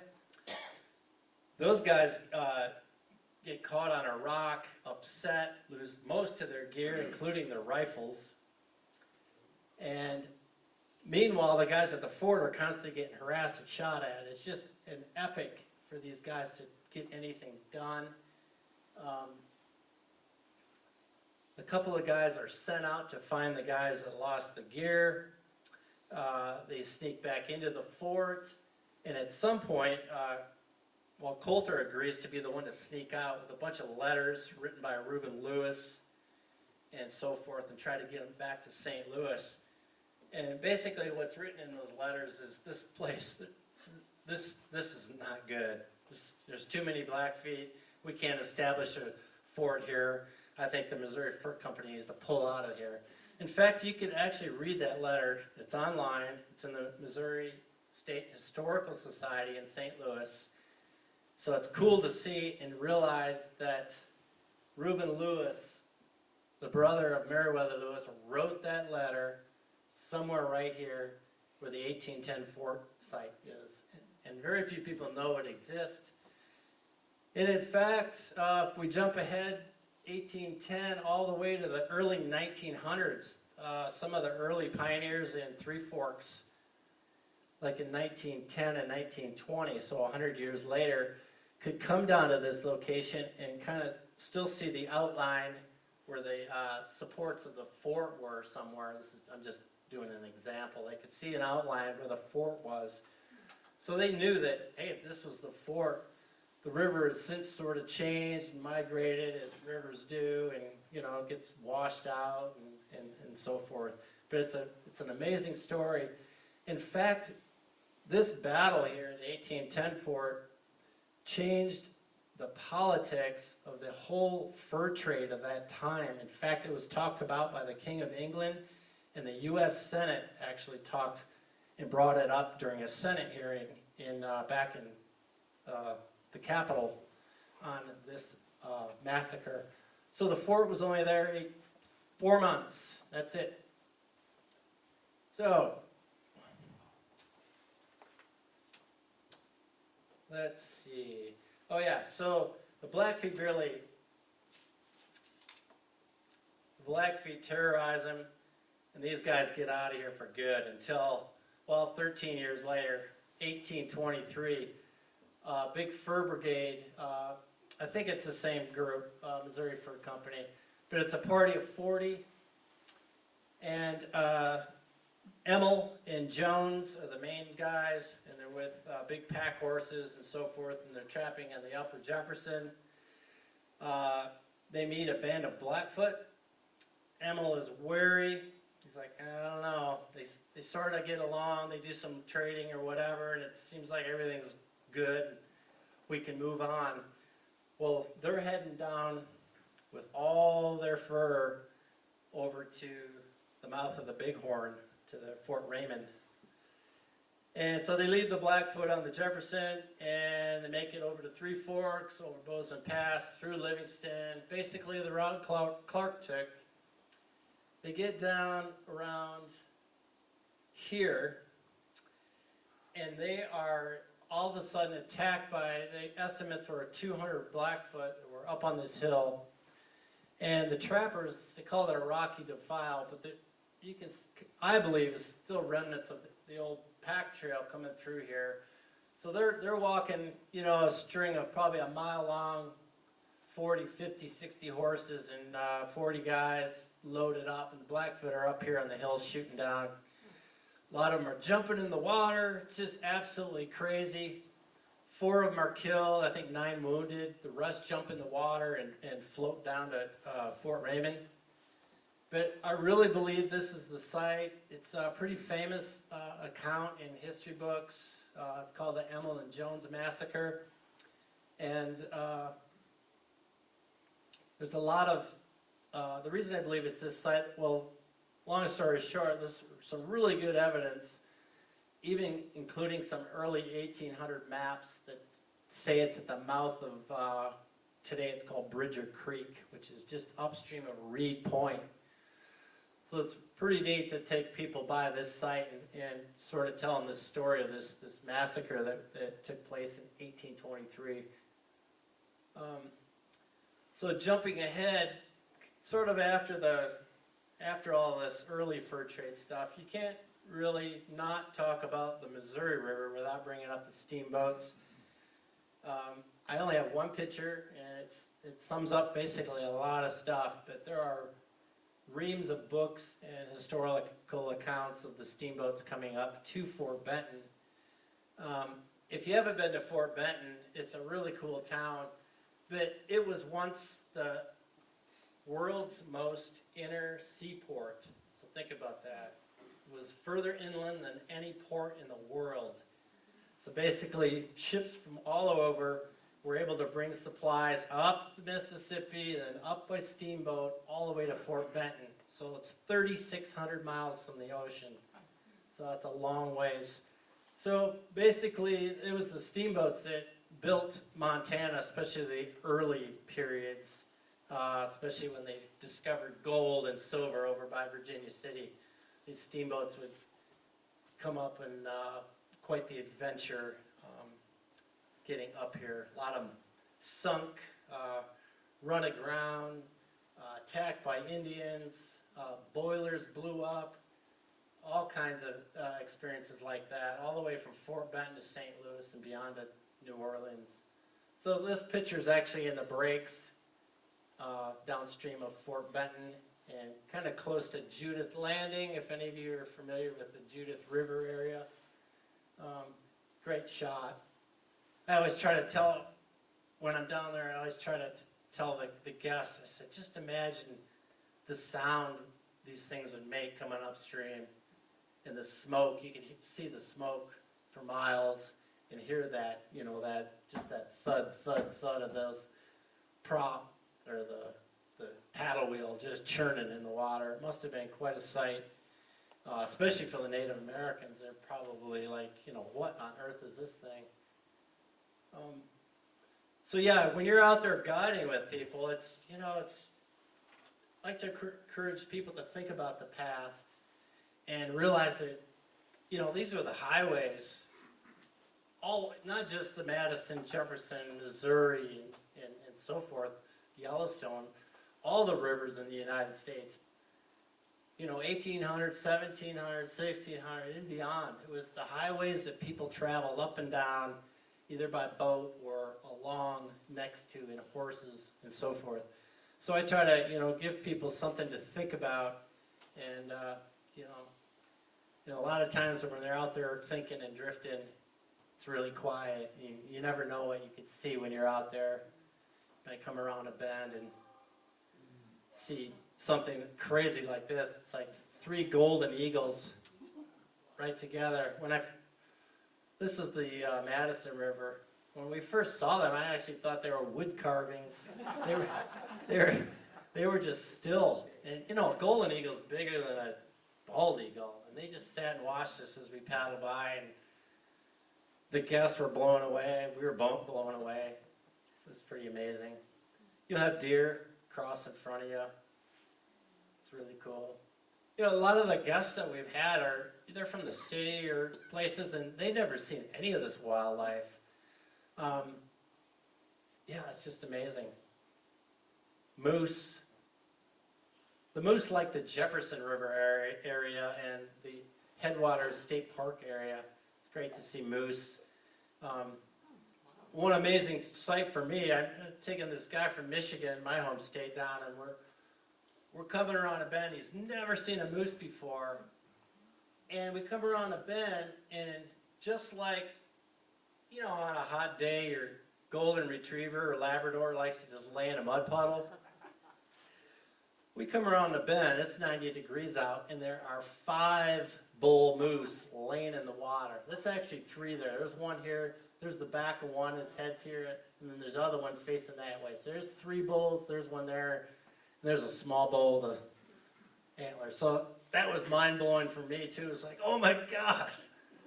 Those guys get caught on a rock, upset, lose most of their gear, including their rifles. And meanwhile, the guys at the fort are constantly getting harassed and shot at. It's just an epic for these guys to get anything done. A couple of guys are sent out to find the guys that lost the gear. They sneak back into the fort, and at some point, Coulter agrees to be the one to sneak out with a bunch of letters written by Reuben Lewis and so forth, and try to get them back to St. Louis. And basically what's written in those letters is this place, this is not good. There's too many Blackfeet. We can't establish a fort here. I think the Missouri Fur Company needs to pull out of here. In fact, you could actually read that letter. It's online. It's in the Missouri State Historical Society in St. Louis. So it's cool to see and realize that Reuben Lewis, the brother of Meriwether Lewis, wrote that letter somewhere right here where the 1810 fort site is. And very few people know it exists. And in fact, if we jump ahead 1810 all the way to the early 1900s, some of the early pioneers in Three Forks, like in 1910 and 1920, so 100 years later, could come down to this location and kind of still see the outline where the supports of the fort were somewhere. I'm just doing an example. They could see an outline where the fort was. So they knew that, hey, this was the fort. The river has since sort of changed and migrated as rivers do, and it gets washed out and so forth. But it's an amazing story. In fact, this battle here, the 1810 fort, changed the politics of the whole fur trade of that time. In fact, it was talked about by the King of England, and the U.S. Senate actually talked and brought it up during a Senate hearing back in the Capitol on this massacre. So the fort was only there 4 months. That's it. So let's see. Oh yeah, so the Blackfeet terrorize them, and these guys get out of here for good until, 13 years later, 1823, big fur brigade, I think it's the same group, Missouri Fur Company, but it's a party of 40, and Emmel and Jones are the main guys, and they're with big pack horses and so forth, and they're trapping in the upper Jefferson. They meet a band of Blackfoot. Emmel is wary. He's like, I don't know. They sort of get along. They do some trading or whatever, and it seems like everything's good. We can move on. Well, they're heading down with all their fur over to the mouth of the Bighorn, to the Fort Raymond. And so they leave the Blackfoot on the Jefferson, and they make it over to Three Forks, over Bozeman Pass, through Livingston, basically the route Clark took. They get down around here, and they are all of a sudden attacked by, the estimates were 200 Blackfoot that were up on this hill. And the trappers, they call it a rocky defile, but I believe it's still remnants of the old pack trail coming through here. So they're walking, a string of probably a mile long, 40, 50, 60 horses and 40 guys loaded up, and the Blackfoot are up here on the hill shooting down. A lot of them are jumping in the water. It's just absolutely crazy. 4 of them are killed, I think 9 wounded. The rest jump in the water and float down to Fort Raymond. But I really believe this is the site. It's a pretty famous account in history books. It's called the Emmel and Jones Massacre. And there's a lot of, the reason I believe it's this site, well, long story short, there's some really good evidence, even including some early 1800 maps that say it's at the mouth of, today it's called Bridger Creek, which is just upstream of Reed Point. So it's pretty neat to take people by this site and sort of tell them this story of this massacre that took place in 1823. So jumping ahead, sort of after all this early fur trade stuff, you can't really not talk about the Missouri River without bringing up the steamboats. I only have one picture, and it sums up basically a lot of stuff, but there are reams of books and historical accounts of the steamboats coming up to Fort Benton. If you haven't been to Fort Benton, it's a really cool town, but it was once world's most inner seaport. So think about that. It was further inland than any port in the world. So basically, ships from all over were able to bring supplies up the Mississippi, then up by steamboat, all the way to Fort Benton. So it's 3,600 miles from the ocean. So that's a long ways. So basically, it was the steamboats that built Montana, especially the early periods, especially when they discovered gold and silver over by Virginia City. These steamboats would come up and quite the adventure getting up here. A lot of them sunk, run aground, attacked by Indians, boilers blew up, all kinds of experiences like that, all the way from Fort Benton to St. Louis and beyond to New Orleans. So this picture is actually in the breaks downstream of Fort Benton and kind of close to Judith Landing, if any of you are familiar with the Judith River area. Great shot. I always try to tell, when I'm down there, I always try to tell the guests, I said, just imagine the sound these things would make coming upstream. And the smoke, you can see the smoke for miles and hear that, just that thud, thud, thud of those prop, or the paddle wheel just churning in the water. It must have been quite a sight, especially for the Native Americans. They're probably like, what on earth is this thing? So yeah, when you're out there guiding with people, it's I like to encourage people to think about the past and realize that, these were the highways, not just the Madison, Jefferson, Missouri, and so forth, Yellowstone, all the rivers in the United States, 1800, 1700, 1600, and beyond. It was the highways that people traveled up and down, either by boat or along next to in horses and so forth. So I try to, give people something to think about, and, a lot of times when they're out there thinking and drifting, it's really quiet. You never know what you could see when you're out there. You might come around a bend and see something crazy like this. It's like 3 golden eagles right together. This is the Madison River. When we first saw them, I actually thought they were wood carvings. They were just still. And a golden eagle's bigger than a bald eagle. And they just sat and watched us as we paddled by. And the guests were blown away. We were both blown away. It was pretty amazing. You'll have deer cross in front of you. It's really cool. A lot of the guests that we've had they're from the city or places, and they've never seen any of this wildlife. It's just amazing. Moose. The moose like the Jefferson River area and the Headwaters State Park area. It's great to see moose. One amazing sight for me, I'm taking this guy from Michigan, my home state, down, and we're coming around a bend. He's never seen a moose before. And we come around a bend, and just like, on a hot day, your golden retriever or Labrador likes to just lay in a mud puddle. We come around the bend, it's 90 degrees out, and there are 5 bull moose laying in the water. That's actually 3 there. There's one here, there's the back of one, his head's here, and then there's the other one facing that way. So there's 3 bulls, there's one there, and there's a small bull, the antler. So that was mind-blowing for me, too. It's like, oh my God!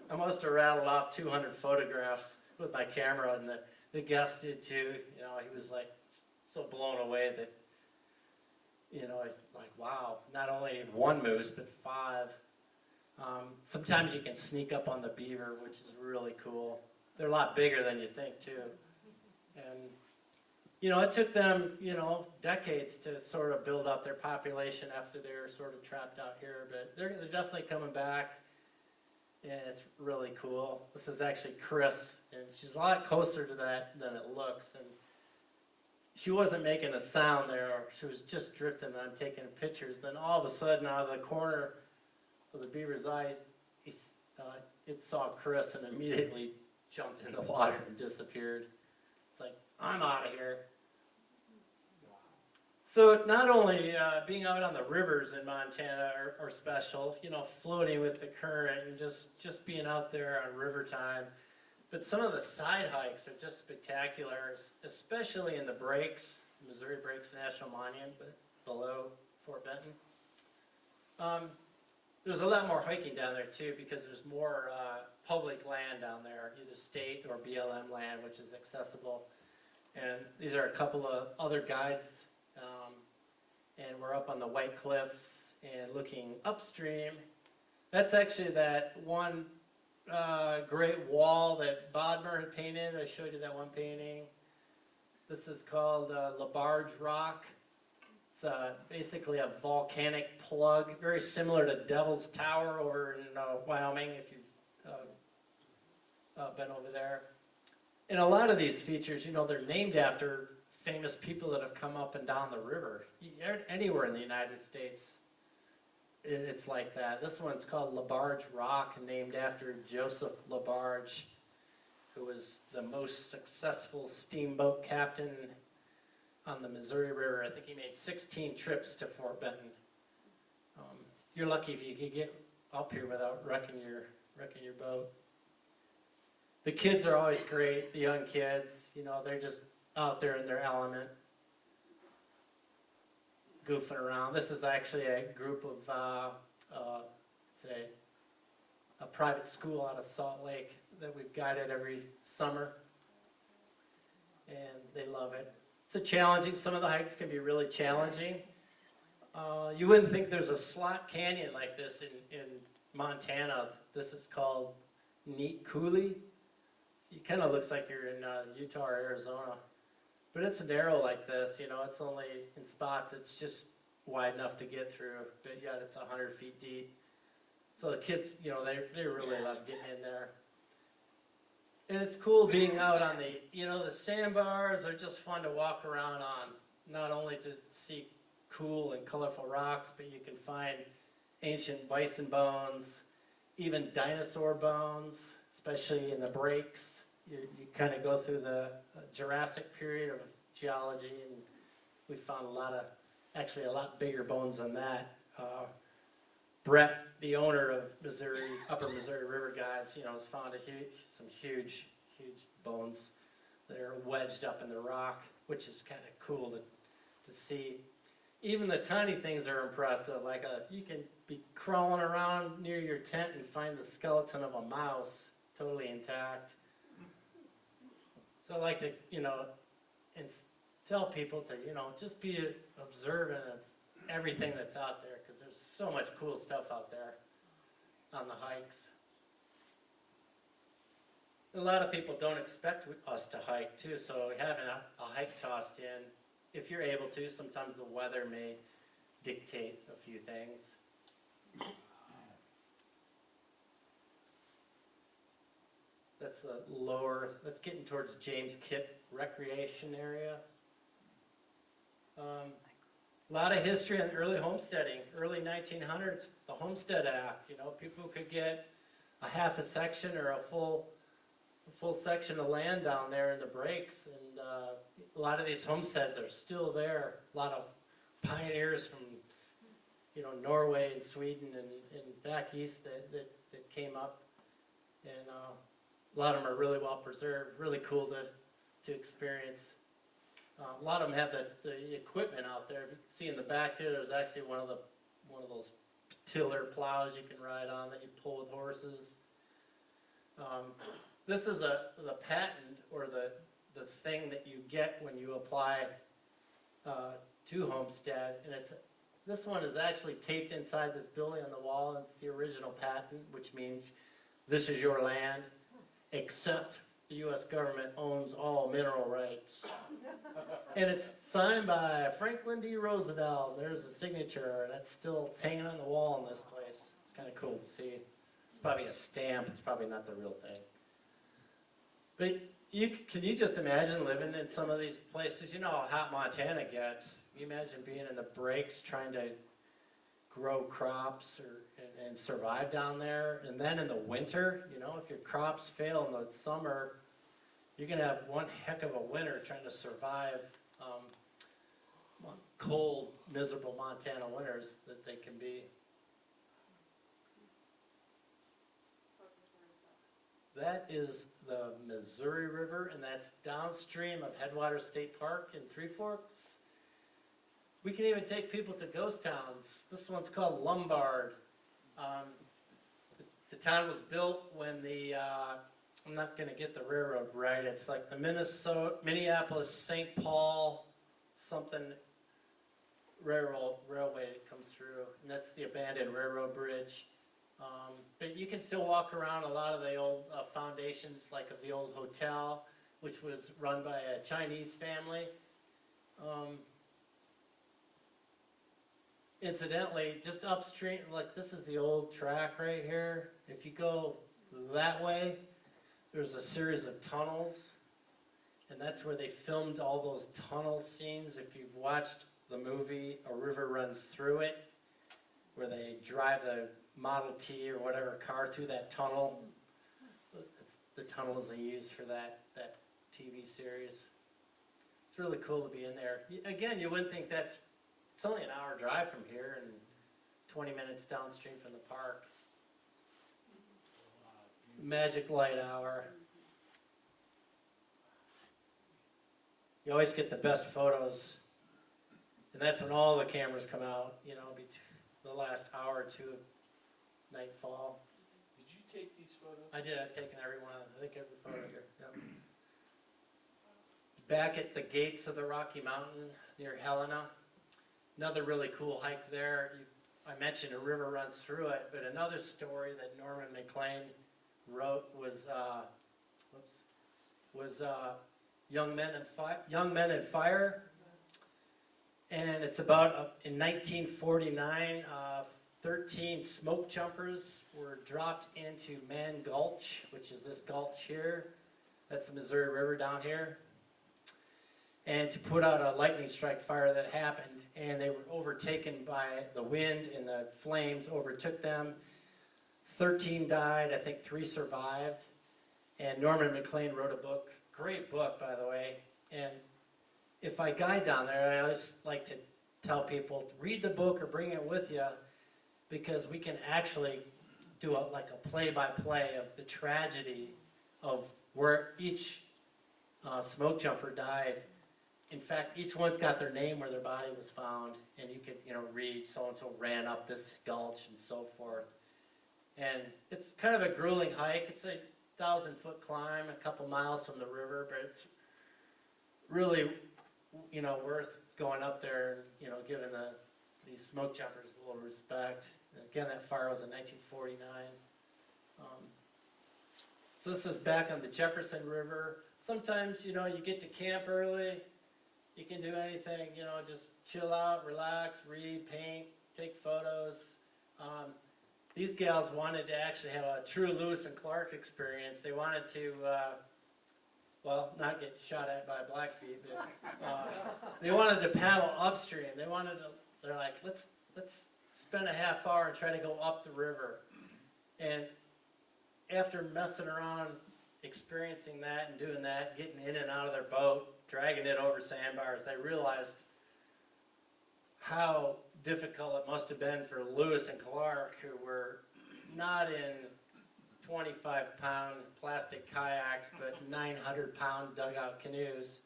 I must have rattled off 200 photographs with my camera, and the guest did too. He was like so blown away that, like, wow, not only 1 moose, but 5. Sometimes you can sneak up on the beaver, which is really cool. They're a lot bigger than you think too. And, it took them, decades to sort of build up their population after they were sort of trapped out here, but they're definitely coming back. And it's really cool. This is actually Chris, and she's a lot closer to that than it looks. And she wasn't making a sound there, or she was just drifting, and I'm taking pictures. Then all of a sudden, out of the corner of the beaver's eye, it saw Chris and immediately jumped in the water and disappeared. It's like, I'm out of here. So not only being out on the rivers in Montana are special, you know, floating with the current and just being out there on river time, but some of the side hikes are just spectacular, especially in the breaks, Missouri Breaks National Monument, but below Fort Benton. There's a lot more hiking down there too because there's more public land down there, either state or BLM land, which is accessible. And these are a couple of other guides. And we're up on the White Cliffs and looking upstream. That's actually that one great wall that Bodmer had painted. I showed you that one painting. This is called Labarge Rock. It's basically a volcanic plug, very similar to Devil's Tower over in Wyoming, if you've been over there. And a lot of these features, you know, they're named after famous people that have come up and down the river. Anywhere in the United States, it's like that. This one's called Labarge Rock, named after Joseph Labarge, who was the most successful steamboat captain on the Missouri River. I think he made 16 trips to Fort Benton. You're lucky if you could get up here without wrecking your boat. The kids are always great, the young kids, you know, they're just out there in their element, goofing around. This is actually a group of, say, a private school out of Salt Lake that we've guided every summer, and they love it. It's challenging. Some of the hikes can be really challenging. You wouldn't think there's a slot canyon like this in Montana. This is called Neat Coulee. It kind of looks like you're in Utah or Arizona. But it's narrow like this, you know, it's only in spots, it's just wide enough to get through, but yet it's 100 feet deep. So the kids, you know, they really love getting in there. And it's cool being out on the, you know, the sandbars are just fun to walk around on, not only to see cool and colorful rocks, but you can find ancient bison bones, even dinosaur bones, especially in the breaks. You kind of go through the Jurassic period of geology, and we found actually a lot bigger bones than that. Brett, the owner of Upper Missouri River Guides, you know, has found some huge bones that are wedged up in the rock, which is kind of cool to see. Even the tiny things are impressive. Like you can be crawling around near your tent and find the skeleton of a mouse totally intact. So I like to, you know, and tell people to, you know, just be observant of everything that's out there, because there's so much cool stuff out there on the hikes. A lot of people don't expect us to hike too, so having a hike tossed in, if you're able to, sometimes the weather may dictate a few things. That's that's getting towards James Kipp Recreation Area. A lot of history on early homesteading, early 1900s, the Homestead Act. You know, people could get a half a section or a full section of land down there in the breaks, and a lot of these homesteads are still there. A lot of pioneers from, you know, Norway and Sweden and back east that came up, and a lot of them are really well preserved, really cool to experience. A lot of them have the equipment out there. You can see in the back here, there's actually one of those tiller plows you can ride on that you pull with horses. This is the patent, or the thing that you get when you apply to homestead, and this one is actually taped inside this building on the wall. It's the original patent, which means this is your land, except the U.S. government owns all mineral rights. And it's signed by Franklin D. Roosevelt. There's a signature that's still hanging on the wall in this place. It's kind of cool to see. It's probably a stamp. It's probably not the real thing. But can you just imagine living in some of these places? You know how hot Montana gets. Can you imagine being in the breaks trying to grow crops and survive down there? And then in the winter, you know, if your crops fail in the summer, you're going to have one heck of a winter trying to survive. cold, miserable Montana winters that they can be. That is the Missouri River, and that's downstream of Headwaters State Park in Three Forks. We can even take people to ghost towns. This one's called Lombard. The town was built when the, I'm not going to get the railroad right, it's like the Minneapolis, St. Paul, something railway that comes through, and that's the abandoned railroad bridge. But you can still walk around a lot of the old foundations, like of the old hotel, which was run by a Chinese family. Incidentally, just upstream, like this is the old track right here. If you go that way, there's a series of tunnels, and that's where they filmed all those tunnel scenes. If you've watched the movie A River Runs Through It, where they drive the Model T or whatever car through that tunnel, the tunnels they used for that TV series. It's really cool to be in there. Again, you wouldn't think it's only an hour drive from here and 20 minutes downstream from the park. Magic light hour. You always get the best photos, and that's when all the cameras come out, the last hour or two of nightfall. Did you take these photos? I did, I've taken every one of them, I think every photo here. Yep. Back at the gates of the Rocky Mountain near Helena, another really cool hike there. I mentioned a river runs through it, but another story that Norman McLean wrote was Young Men and Fire, and it's about in 1949, 13 smoke jumpers were dropped into Man Gulch, which is this gulch here. That's the Missouri River down here. And to put out a lightning strike fire that happened, and they were overtaken by the wind, and the flames overtook them. 13 died, I think 3 survived. And Norman McLean wrote a book, great book by the way. And if I guide down there, I always like to tell people, read the book or bring it with you, because we can actually do a play-by-play of the tragedy of where each smoke jumper died. In fact, each one's got their name where their body was found, and you could, read so-and-so ran up this gulch and so forth. And it's kind of a grueling hike. It's a 1,000-foot climb, a couple miles from the river, but it's really, worth going up there and, giving these smoke jumpers a little respect. And again, that fire was in 1949. So this is back on the Jefferson River. Sometimes, you get to camp early. You can do anything, just chill out, relax, read, paint, take photos. These gals wanted to actually have a true Lewis and Clark experience. They wanted to, not get shot at by Blackfeet, but they wanted to paddle upstream. They're like, let's spend a half hour and try to go up the river. And after messing around, experiencing that and doing that, getting in and out of their boat, dragging it over sandbars, they realized how difficult it must have been for Lewis and Clark, who were not in 25-pound plastic kayaks, but 900-pound dugout canoes,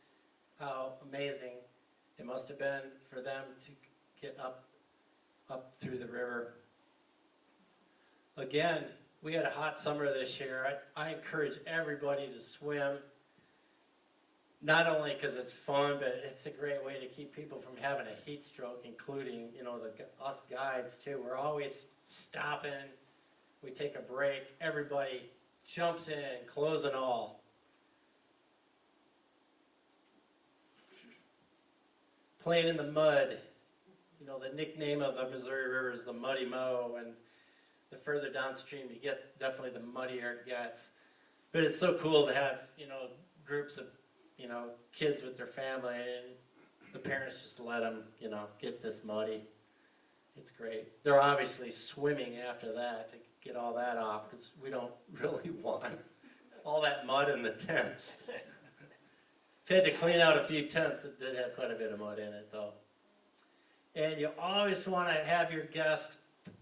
how amazing it must have been for them to get up through the river. Again, we had a hot summer this year. I encourage everybody to swim. Not only because it's fun, but it's a great way to keep people from having a heat stroke, including, us guides too. We're always stopping. We take a break. Everybody jumps in, clothes and all. Playing in the mud. The nickname of the Missouri River is the Muddy Mow, and the further downstream you get, definitely the muddier it gets. But it's so cool to have, groups of kids with their family, and the parents just let them, get this muddy. It's great. They're obviously swimming after that to get all that off, because we don't really want all that mud in the tents. Had to clean out a few tents that did have quite a bit of mud in it, though. And you always want to have your guest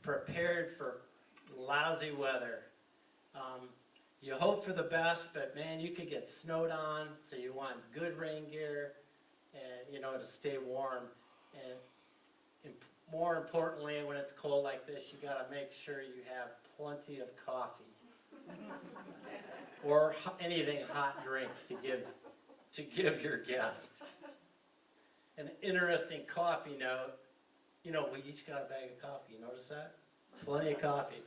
prepared for lousy weather. You hope for the best, but man, you could get snowed on, so you want good rain gear and, you know, to stay warm. And more importantly, when it's cold like this, you got to make sure you have plenty of coffee or anything hot drinks to give your guest. An interesting coffee note, you know, we each got a bag of coffee, you notice that? Plenty of coffee.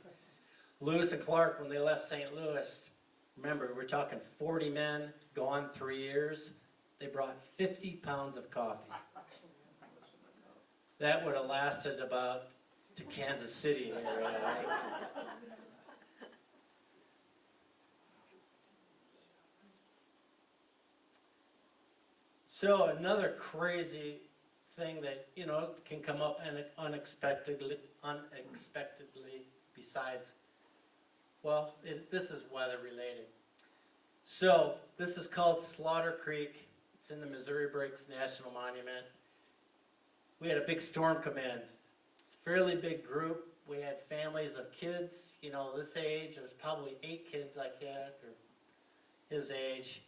Lewis and Clark, when they left St. Louis, remember, we're talking 40 men, gone 3 years, they brought 50 pounds of coffee. That would have lasted about to Kansas City area, right? So another crazy thing that, you know, can come up unexpectedly besides, well, this is weather related. So this is called Slaughter Creek. It's in the Missouri Breaks National Monument. We had a big storm come in. It's a fairly big group. We had families of kids, you know, this age. There's probably 8 kids like that, or his age.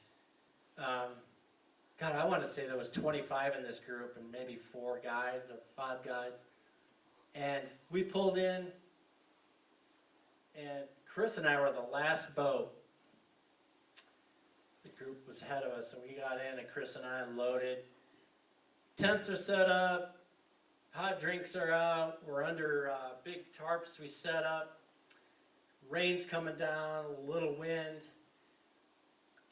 God, I want to say there was 25 in this group and maybe 4 guides or 5 guides. And we pulled in, and Chris and I were the last boat. The group was ahead of us, and we got in, and Chris and I loaded. Tents are set up, hot drinks are out, we're under big tarps we set up. Rain's coming down, a little wind.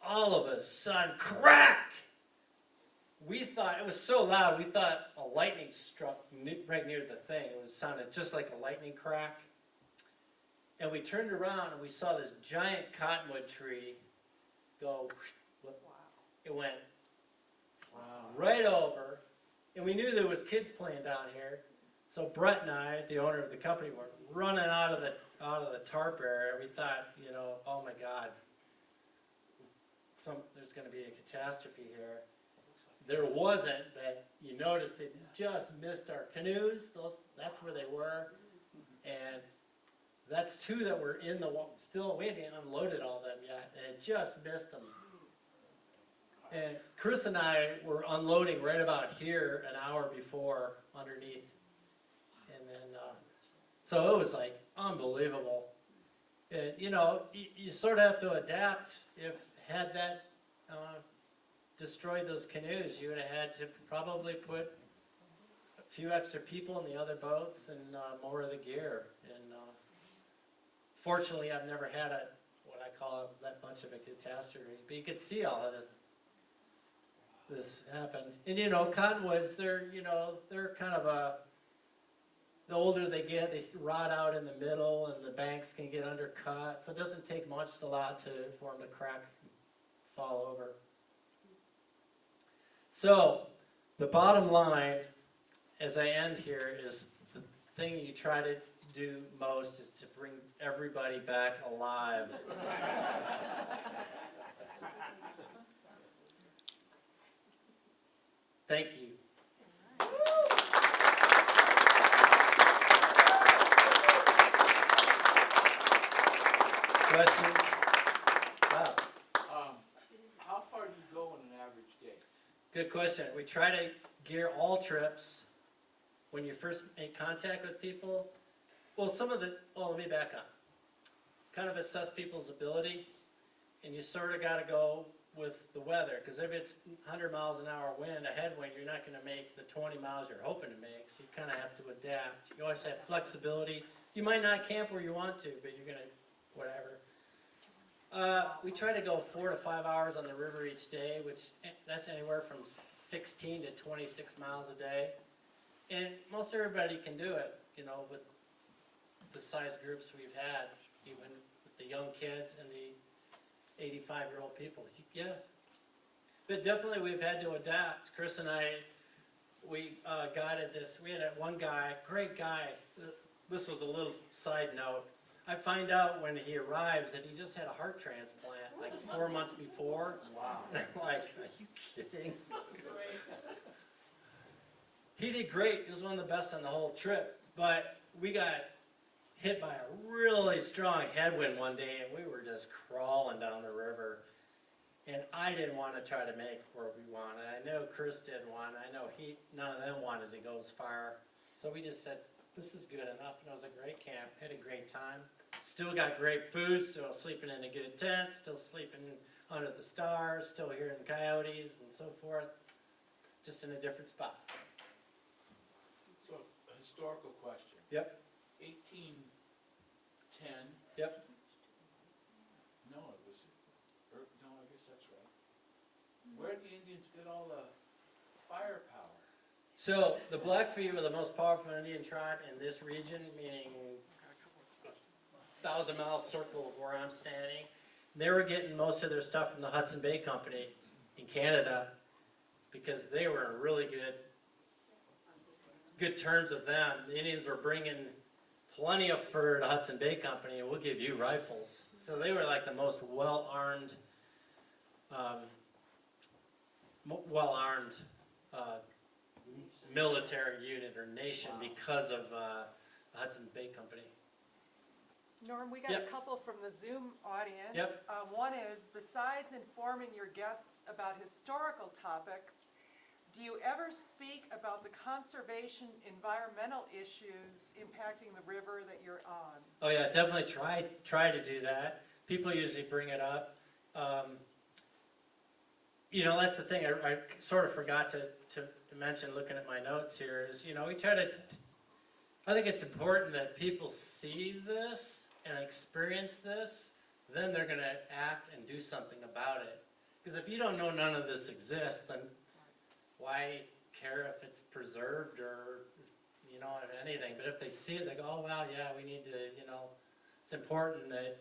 All of a sudden, crack! We thought, it was so loud, we thought a lightning struck right near the thing. It sounded just like a lightning crack. And we turned around and we saw this giant cottonwood tree go, it went right over. And we knew there was kids playing down here. So Brett and I, the owner of the company, were running out of the tarp area. We thought, you know, oh my God, there's going to be a catastrophe here. There wasn't, but you noticed it just missed our canoes. That's where they were. And that's 2 that were in the water. Still, we hadn't unloaded all of them yet, and it just missed them. And Chris and I were unloading right about here an hour before underneath. And then, so it was like unbelievable. And, you know, you sort of have to adapt. Had that destroyed those canoes, you would have had to probably put a few extra people in the other boats and more of the gear. And fortunately, I've never had what I call that much of a catastrophe. But you could see all of this happen. And you know, cottonwoods, they're kind of the older they get, they rot out in the middle, and the banks can get undercut. So it doesn't take much for them to crack, fall over. So, the bottom line, as I end here, is the thing you try to do most is to bring everybody back alive. Thank you. Questions? Wow. How far do you go on an average day? Good question. We try to gear all trips when you first make contact with people. Well, let me back up. Kind of assess people's ability, and you sort of got to go with the weather, because if it's 100 miles an hour wind, a headwind, you're not going to make the 20 miles you're hoping to make, so you kind of have to adapt. You always have flexibility. You might not camp where you want to, but you're going to, whatever. We try to go 4 to 5 hours on the river each day, which that's anywhere from 16 to 26 miles a day. And most everybody can do it, you know, with the size groups we've had, even with the young kids and the 85-year-old people. Yeah. But definitely we've had to adapt. Chris and I, we guided this. We had one guy, great guy. This was a little side note. I find out when he arrives that he just had a heart transplant like 4 months before. Wow. And I'm like, are you kidding? He did great. He was one of the best on the whole trip. But we got hit by a really strong headwind one day, and we were just crawling down the river. And I didn't want to try to make where we wanted. I know Chris didn't want. I know none of them wanted to go as far. So we just said, this is good enough. And it was a great camp. Had a great time. Still got great food. Still sleeping in a good tent. Still sleeping under the stars. Still hearing coyotes and so forth. Just in a different spot. So, a historical question. Yep. 1810, Yep. no, it was, no, I guess that's right. Where did the Indians get all the firepower? So the Blackfeet were the most powerful Indian tribe in this region, meaning 1,000-mile circle of where I'm standing. They were getting most of their stuff from the Hudson Bay Company in Canada because they were in really good terms with them. The Indians were bringing plenty of fur to Hudson Bay Company, and we'll give you rifles. So they were like the most well-armed military unit or nation because of the Hudson Bay Company. Norm, we got Yep. a couple from the Zoom audience. Yep. One is, besides informing your guests about historical topics, do you ever speak about the conservation environmental issues impacting the river that you're on? Oh yeah, definitely try to do that. People usually bring it up. You know, that's the thing I sort of forgot to mention looking at my notes here is, you know, we try to, I think it's important that people see this and experience this, then they're going to act and do something about it. Because if you don't know none of this exists, then why care if it's preserved or, you know, if anything. But if they see it, they go, oh, wow, yeah, we need to, you know, it's important that,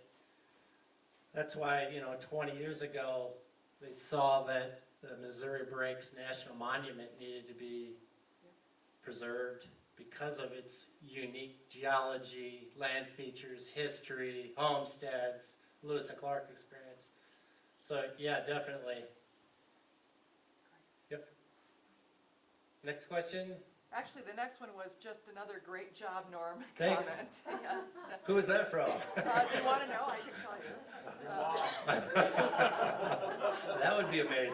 that's why, you know, 20 years ago, they saw that the Missouri Breaks National Monument needed to be preserved because of its unique geology, land features, history, homesteads, Lewis and Clark experience. So, yeah, definitely. Yep. Next question. Actually, the next one was just another great job, Norm. Thanks. Comment. Yes. Who is that from? Do you want to know? I can tell you. That would be amazing.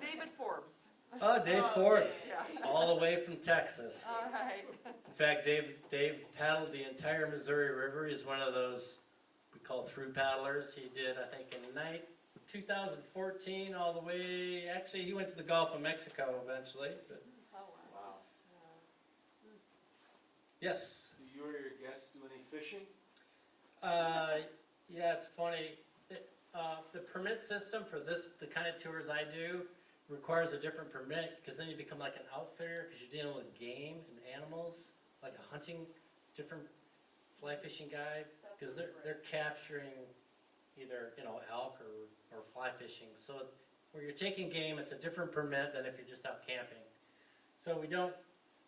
David Forbes. Oh, Dave Forbes, Yeah. all the way from Texas. All right. In fact, Dave paddled the entire Missouri River. He's one of those we call through paddlers. He did, I think, in 2014 all the way. Actually, he went to the Gulf of Mexico eventually. But Oh, wow. Wow. yes. Do you or your guests do any fishing? Yeah, it's funny. The permit system for the kind of tours I do requires a different permit because then you become like an outfitter because you're dealing with game and animals, like a hunting, different fly fishing guide because they're capturing either, you know, elk or fly fishing. So where you're taking game, it's a different permit than if you're just out camping. So we don't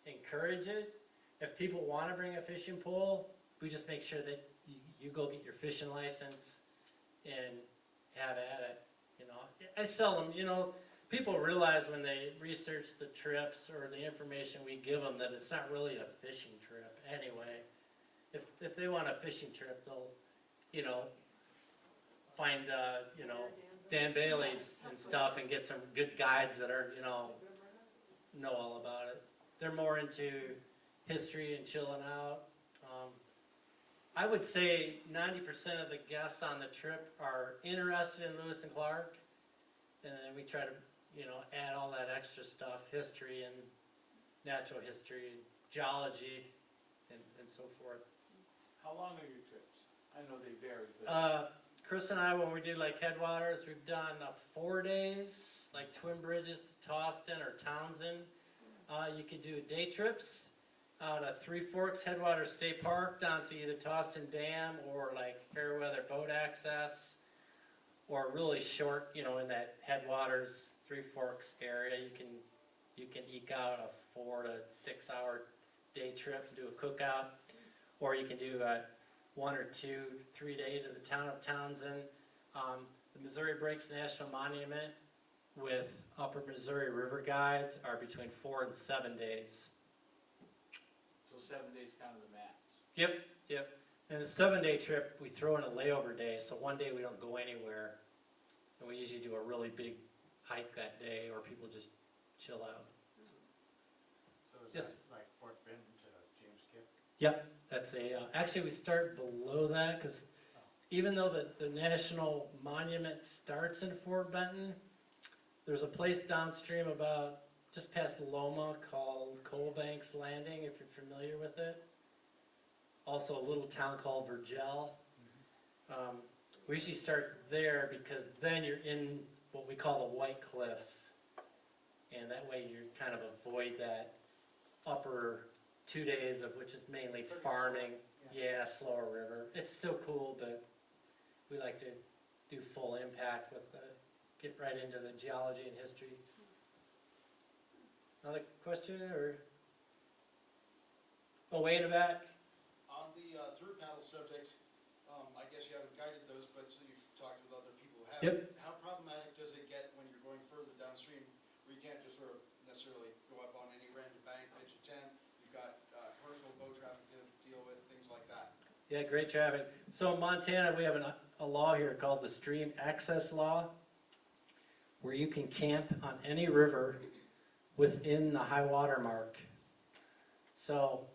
encourage it. If people want to bring a fishing pole, we just make sure that you go get your fishing license and have at it. You know, I sell them. You know, people realize when they research the trips or the information we give them that it's not really a fishing trip anyway. If they want a fishing trip, they'll, you know, find you know, Dan Bailey's and stuff and get some good guides that are, you know all about it. They're more into history and chilling out. I would say 90% of the guests on the trip are interested in Lewis and Clark, and then we try to, you know, add all that extra stuff, history and natural history, geology, and so forth. How long are your trips? I know they vary, but Chris and I, when we do like Headwaters, we've done 4 days, like Twin Bridges to Towston or Townsend. You could do day trips out of Three Forks Headwaters State Park down to either Towston Dam or like Fairweather boat access, or really short, you know, in that Headwaters Three Forks area. You can eke out a 4 to 6 hour day trip and do a cookout, or you can do a 1 or 2, 3 day to the town of Townsend. The Missouri Breaks National Monument with Upper Missouri River guides are between 4 and 7 days. So 7 days kind of the max. Yep. And the 7-day trip, we throw in a layover day, so one day we don't go anywhere. And we usually do a really big hike that day, or people just chill out. So is Yes. that like Fort Bend to James Kip? Yep, that's actually we start below that, because even though the national monument starts in Fort Benton, there's a place downstream about just past Loma called Coal Banks Landing, if you're familiar with it. Also a little town called Virgil. We usually start there because then you're in what we call the White Cliffs. And that way you kind of avoid that upper 2 days of which is mainly Pretty farming. slow, Yeah, slower river. It's still cool, but we like to do full impact with get right into the geology and history. Another question or? Oh, way in the back? On the through paddle subject, I guess you haven't guided those, but so you've talked with other people who have. Yep. How problematic does it get when you're going further downstream, where you can't just sort of necessarily go up on any random bank, pitch a tent, you've got commercial boat traffic to deal with, things like that? Yeah, great traffic. So in Montana, we have a law here called the Stream Access Law, where you can camp on any river within the high water mark. So,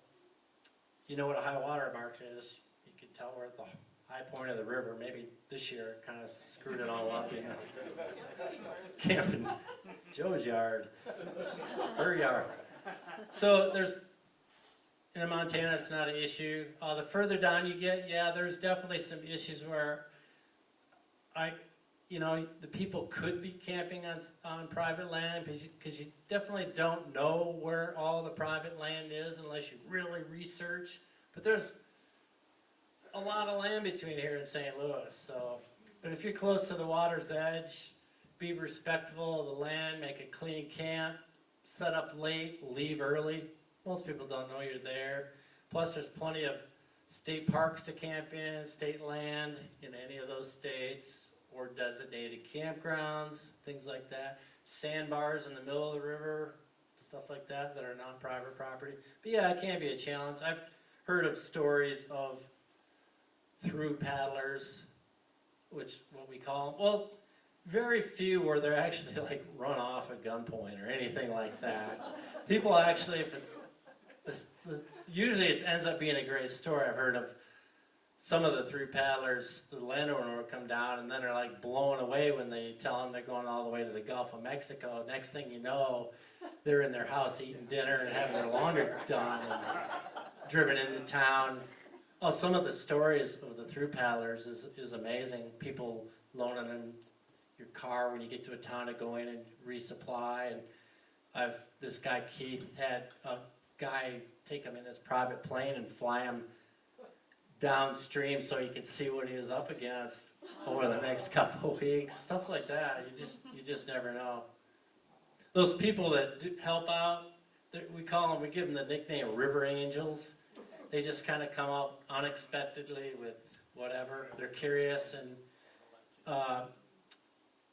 you know what a high water mark is. You can tell we're at the high point of the river. Maybe this year it kind of screwed it all up. Camping Joe's yard, her yard. So in Montana, it's not an issue. The further down you get, yeah, there's definitely some issues where the people could be camping on private land because you definitely don't know where all the private land is unless you really research. But there's a lot of land between here and St. Louis. So, but if you're close to the water's edge, be respectful of the land, make a clean camp, set up late, leave early. Most people don't know you're there. Plus, there's plenty of state parks to camp in, state land in any of those states, or designated campgrounds, things like that. Sandbars in the middle of the river, stuff like that are not private property. But yeah, it can be a challenge. I've heard of stories of through paddlers, which what we call them. Well, very few where they're actually like run off at gunpoint or anything like that. People actually, if it's usually it ends up being a great story. I've heard of some of the through paddlers, the landowner will come down and then they're like blown away when they tell them they're going all the way to the Gulf of Mexico. Next thing you know, they're in their house eating dinner and having their laundry done and driven into town. Oh, some of the stories of the through paddlers is amazing. People loaning them your car when you get to a town to go in and resupply. And this guy Keith had a guy take him in his private plane and fly him downstream so he could see what he was up against over the next couple of weeks. Stuff like that. You just never know. Those people that help out, we give them the nickname River Angels. They just kind of come up unexpectedly with whatever. They're curious and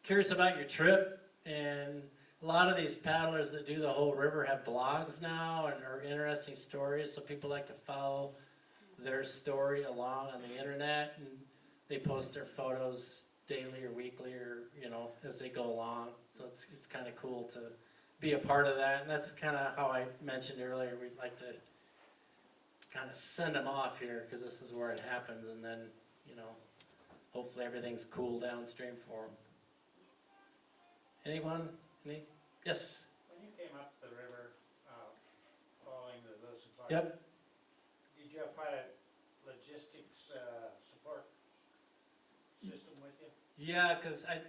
curious about your trip. And a lot of these paddlers that do the whole river have blogs now and are interesting stories. So people like to follow their story along on the internet, and they post their photos daily or weekly or as they go along. So it's kind of cool to be a part of that. And that's kind of how I mentioned earlier. We'd like to kind of send them off here because this is where it happens, and then hopefully everything's cool downstream for them. Anyone? Yes. When you came up the river, following the Lewis and Clark. Yep. Did you have quite a logistics support system with you? Yeah, because I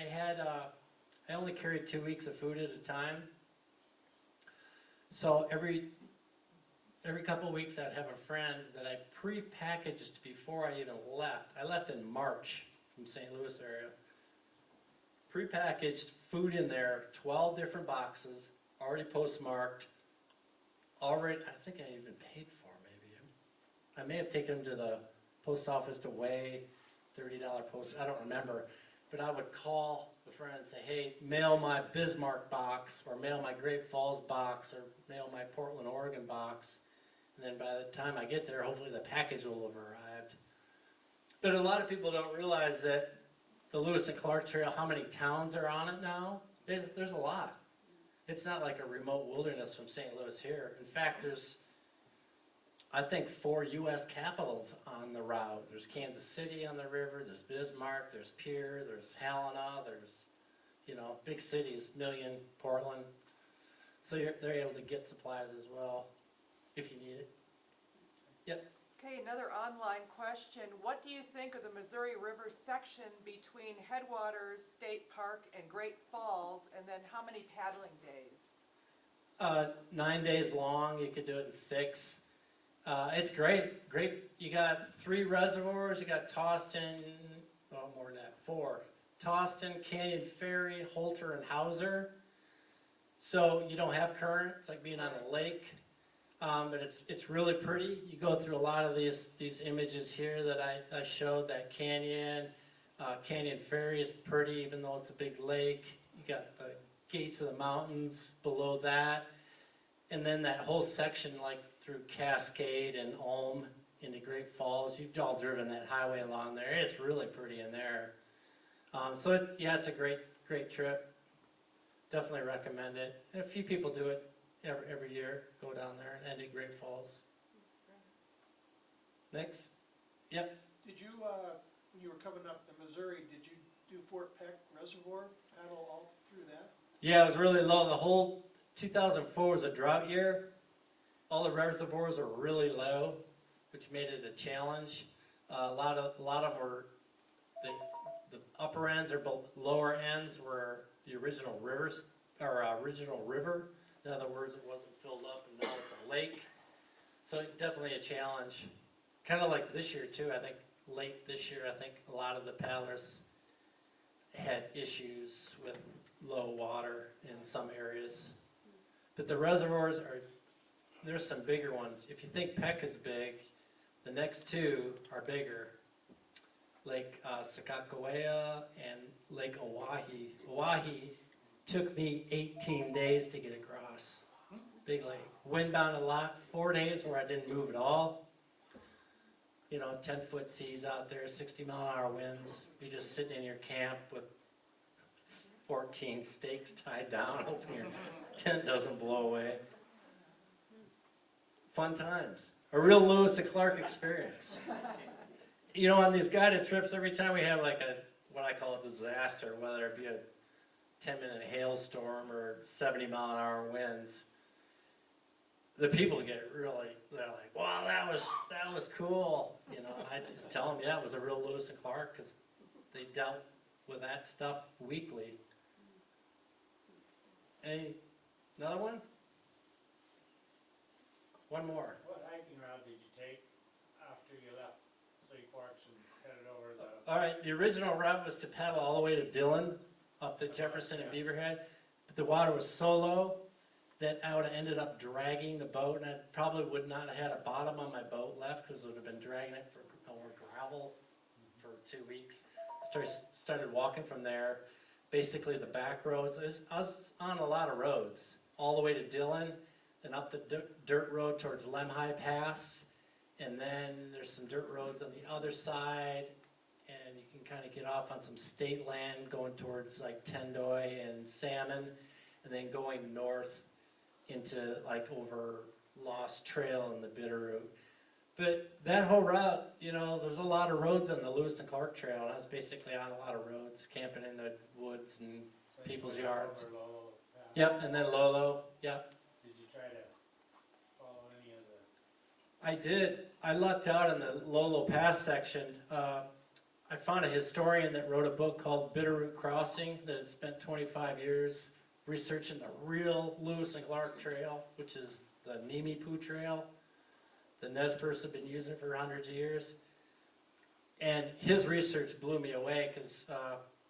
had I only carried 2 weeks of food at a time. So every couple of weeks I'd have a friend that I pre-packaged before I even left. I left in March from St. Louis area. Pre-packaged food in there, 12 different boxes, already postmarked. Already, I think I even paid for them, maybe. I may have taken them to the post office to weigh, $30 post, I don't remember. but I would call a friend and say, hey, mail my Bismarck box, or mail my Great Falls box, or mail my Portland, Oregon box. And then by the time I get there, hopefully the package will have arrived. But a lot of people don't realize that the Lewis and Clark Trail, how many towns are on it now? There's a lot. It's not like a remote wilderness from St. Louis here. In fact, there's, I think, 4 U.S. capitals on the route. There's Kansas City on the river, there's Bismarck, there's Pierre, there's Helena, there's, big cities, Million, Portland. So they're able to get supplies as well, if you need it. Yep. Okay, another online question. What do you think of the Missouri River section between Headwaters State Park and Great Falls, and then how many paddling days? 9 days long, you could do it in 6. It's great. You got 3 reservoirs, you got Toston, more than that, 4. Toston, Canyon Ferry, Holter, and Hauser. So you don't have current, it's like being on a lake. But it's really pretty. You go through a lot of these images here that I showed, that canyon. Canyon Ferry is pretty, even though it's a big lake. You got the gates of the mountains below that. And then that whole section, like through Cascade and Ulm into Great Falls. You've all driven that highway along there. It's really pretty in there. So it's a great trip. Definitely recommend it. And a few people do it every year, go down there and end at Great Falls. Next. Yep. Did you, when you were coming up the Missouri, did you do Fort Peck Reservoir, paddle all through that? Yeah, it was really low. The whole 2004 was a drought year. All the reservoirs were really low, which made it a challenge. A lot of them were, the upper ends or lower ends were the original rivers, or original river. In other words, it wasn't filled up and now it's a lake. So definitely a challenge. Kind of like this year too. I think late this year, I think a lot of the paddlers had issues with low water in some areas. But the reservoirs there's some bigger ones. If you think Peck is big, the next 2 are bigger. Lake Sakakawea and Lake Oahe. Oahe took me 18 days to get across. Big lake. Windbound a lot. 4 days where I didn't move at all. 10-foot seas out there, 60-mile-an-hour winds. You're just sitting in your camp with 14 stakes tied down, hoping your tent doesn't blow away. Fun times. A real Lewis and Clark experience. On these guided trips, every time we have like what I call a disaster, whether it be a 10-minute hailstorm or 70-mile-an-hour winds, the people get really, they're like, wow, that was cool. I just tell them, yeah, it was a real Lewis and Clark, because they dealt with that stuff weekly. Another one? One more. What hiking route did you take after you left City Parks and headed over the? All right, the original route was to paddle all the way to Dillon, up to Jefferson and Beaverhead, but the water was so low that I would have ended up dragging the boat, and I probably would not have had a bottom on my boat left, because I would have been dragging it over gravel for 2 weeks. Started walking from there, basically the back roads. I was on a lot of roads, all the way to Dillon, then up the dirt road towards Lemhi Pass, and then there's some dirt roads on the other side, and you can kind of get off on some state land going towards like Tendoy and Salmon, and then going north into like over Lost Trail and the Bitterroot. But that whole route, there's a lot of roads on the Lewis and Clark Trail, and I was basically on a lot of roads, camping in the woods and people's yards. Yep, and then Lolo, yep. Did you try to follow any of the? I did. I lucked out in the Lolo Pass section. I found a historian that wrote a book called Bitterroot Crossing that had spent 25 years researching the real Lewis and Clark Trail, which is the Nimipu Trail. The Nez Perce have been using it for hundreds of years. And his research blew me away because,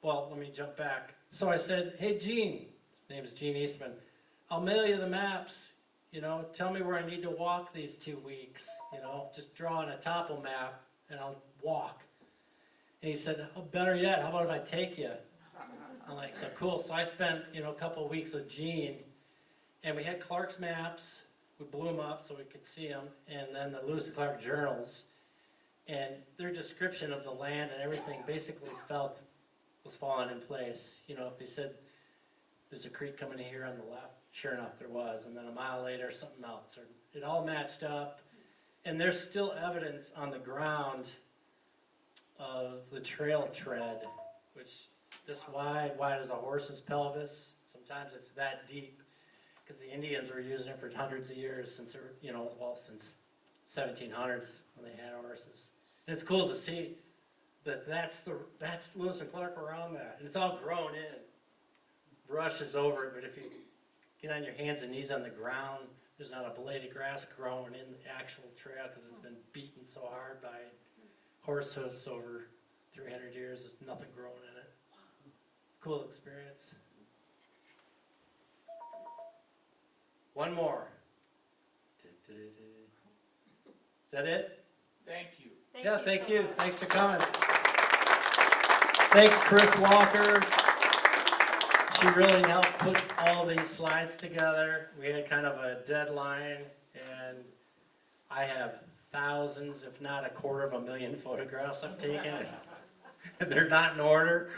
let me jump back. So I said, hey, Gene, his name is Gene Eastman, I'll mail you the maps. Tell me where I need to walk these 2 weeks. Just draw on a topo map and I'll walk. And he said, oh, better yet, how about if I take you? I'm like, so cool. So I spent, a couple of weeks with Gene, and we had Clark's maps. We blew them up so we could see them, and then the Lewis and Clark journals. And their description of the land and everything basically was falling in place. If they said there's a creek coming in here on the left, sure enough there was. And then a mile later, something else. It all matched up. And there's still evidence on the ground of the trail tread, which this wide as a horse's pelvis. Sometimes it's that deep, because the Indians were using it for hundreds of years since since 1700s when they had horses. And it's cool to see that's Lewis and Clark around that, and it's all grown in. Brush is over it, but if you get on your hands and knees on the ground, there's not a blade of grass growing in the actual trail because it's been beaten so hard by horse hooves over 300 years. There's nothing growing in it. Cool experience. One more. Is that it? Thank you. Yeah, thank so you. much. Thanks for coming. Thanks, Chris Walker. She really helped put all these slides together. We had kind of a deadline, and I have thousands, if not 250,000 photographs I've taken. They're not in order.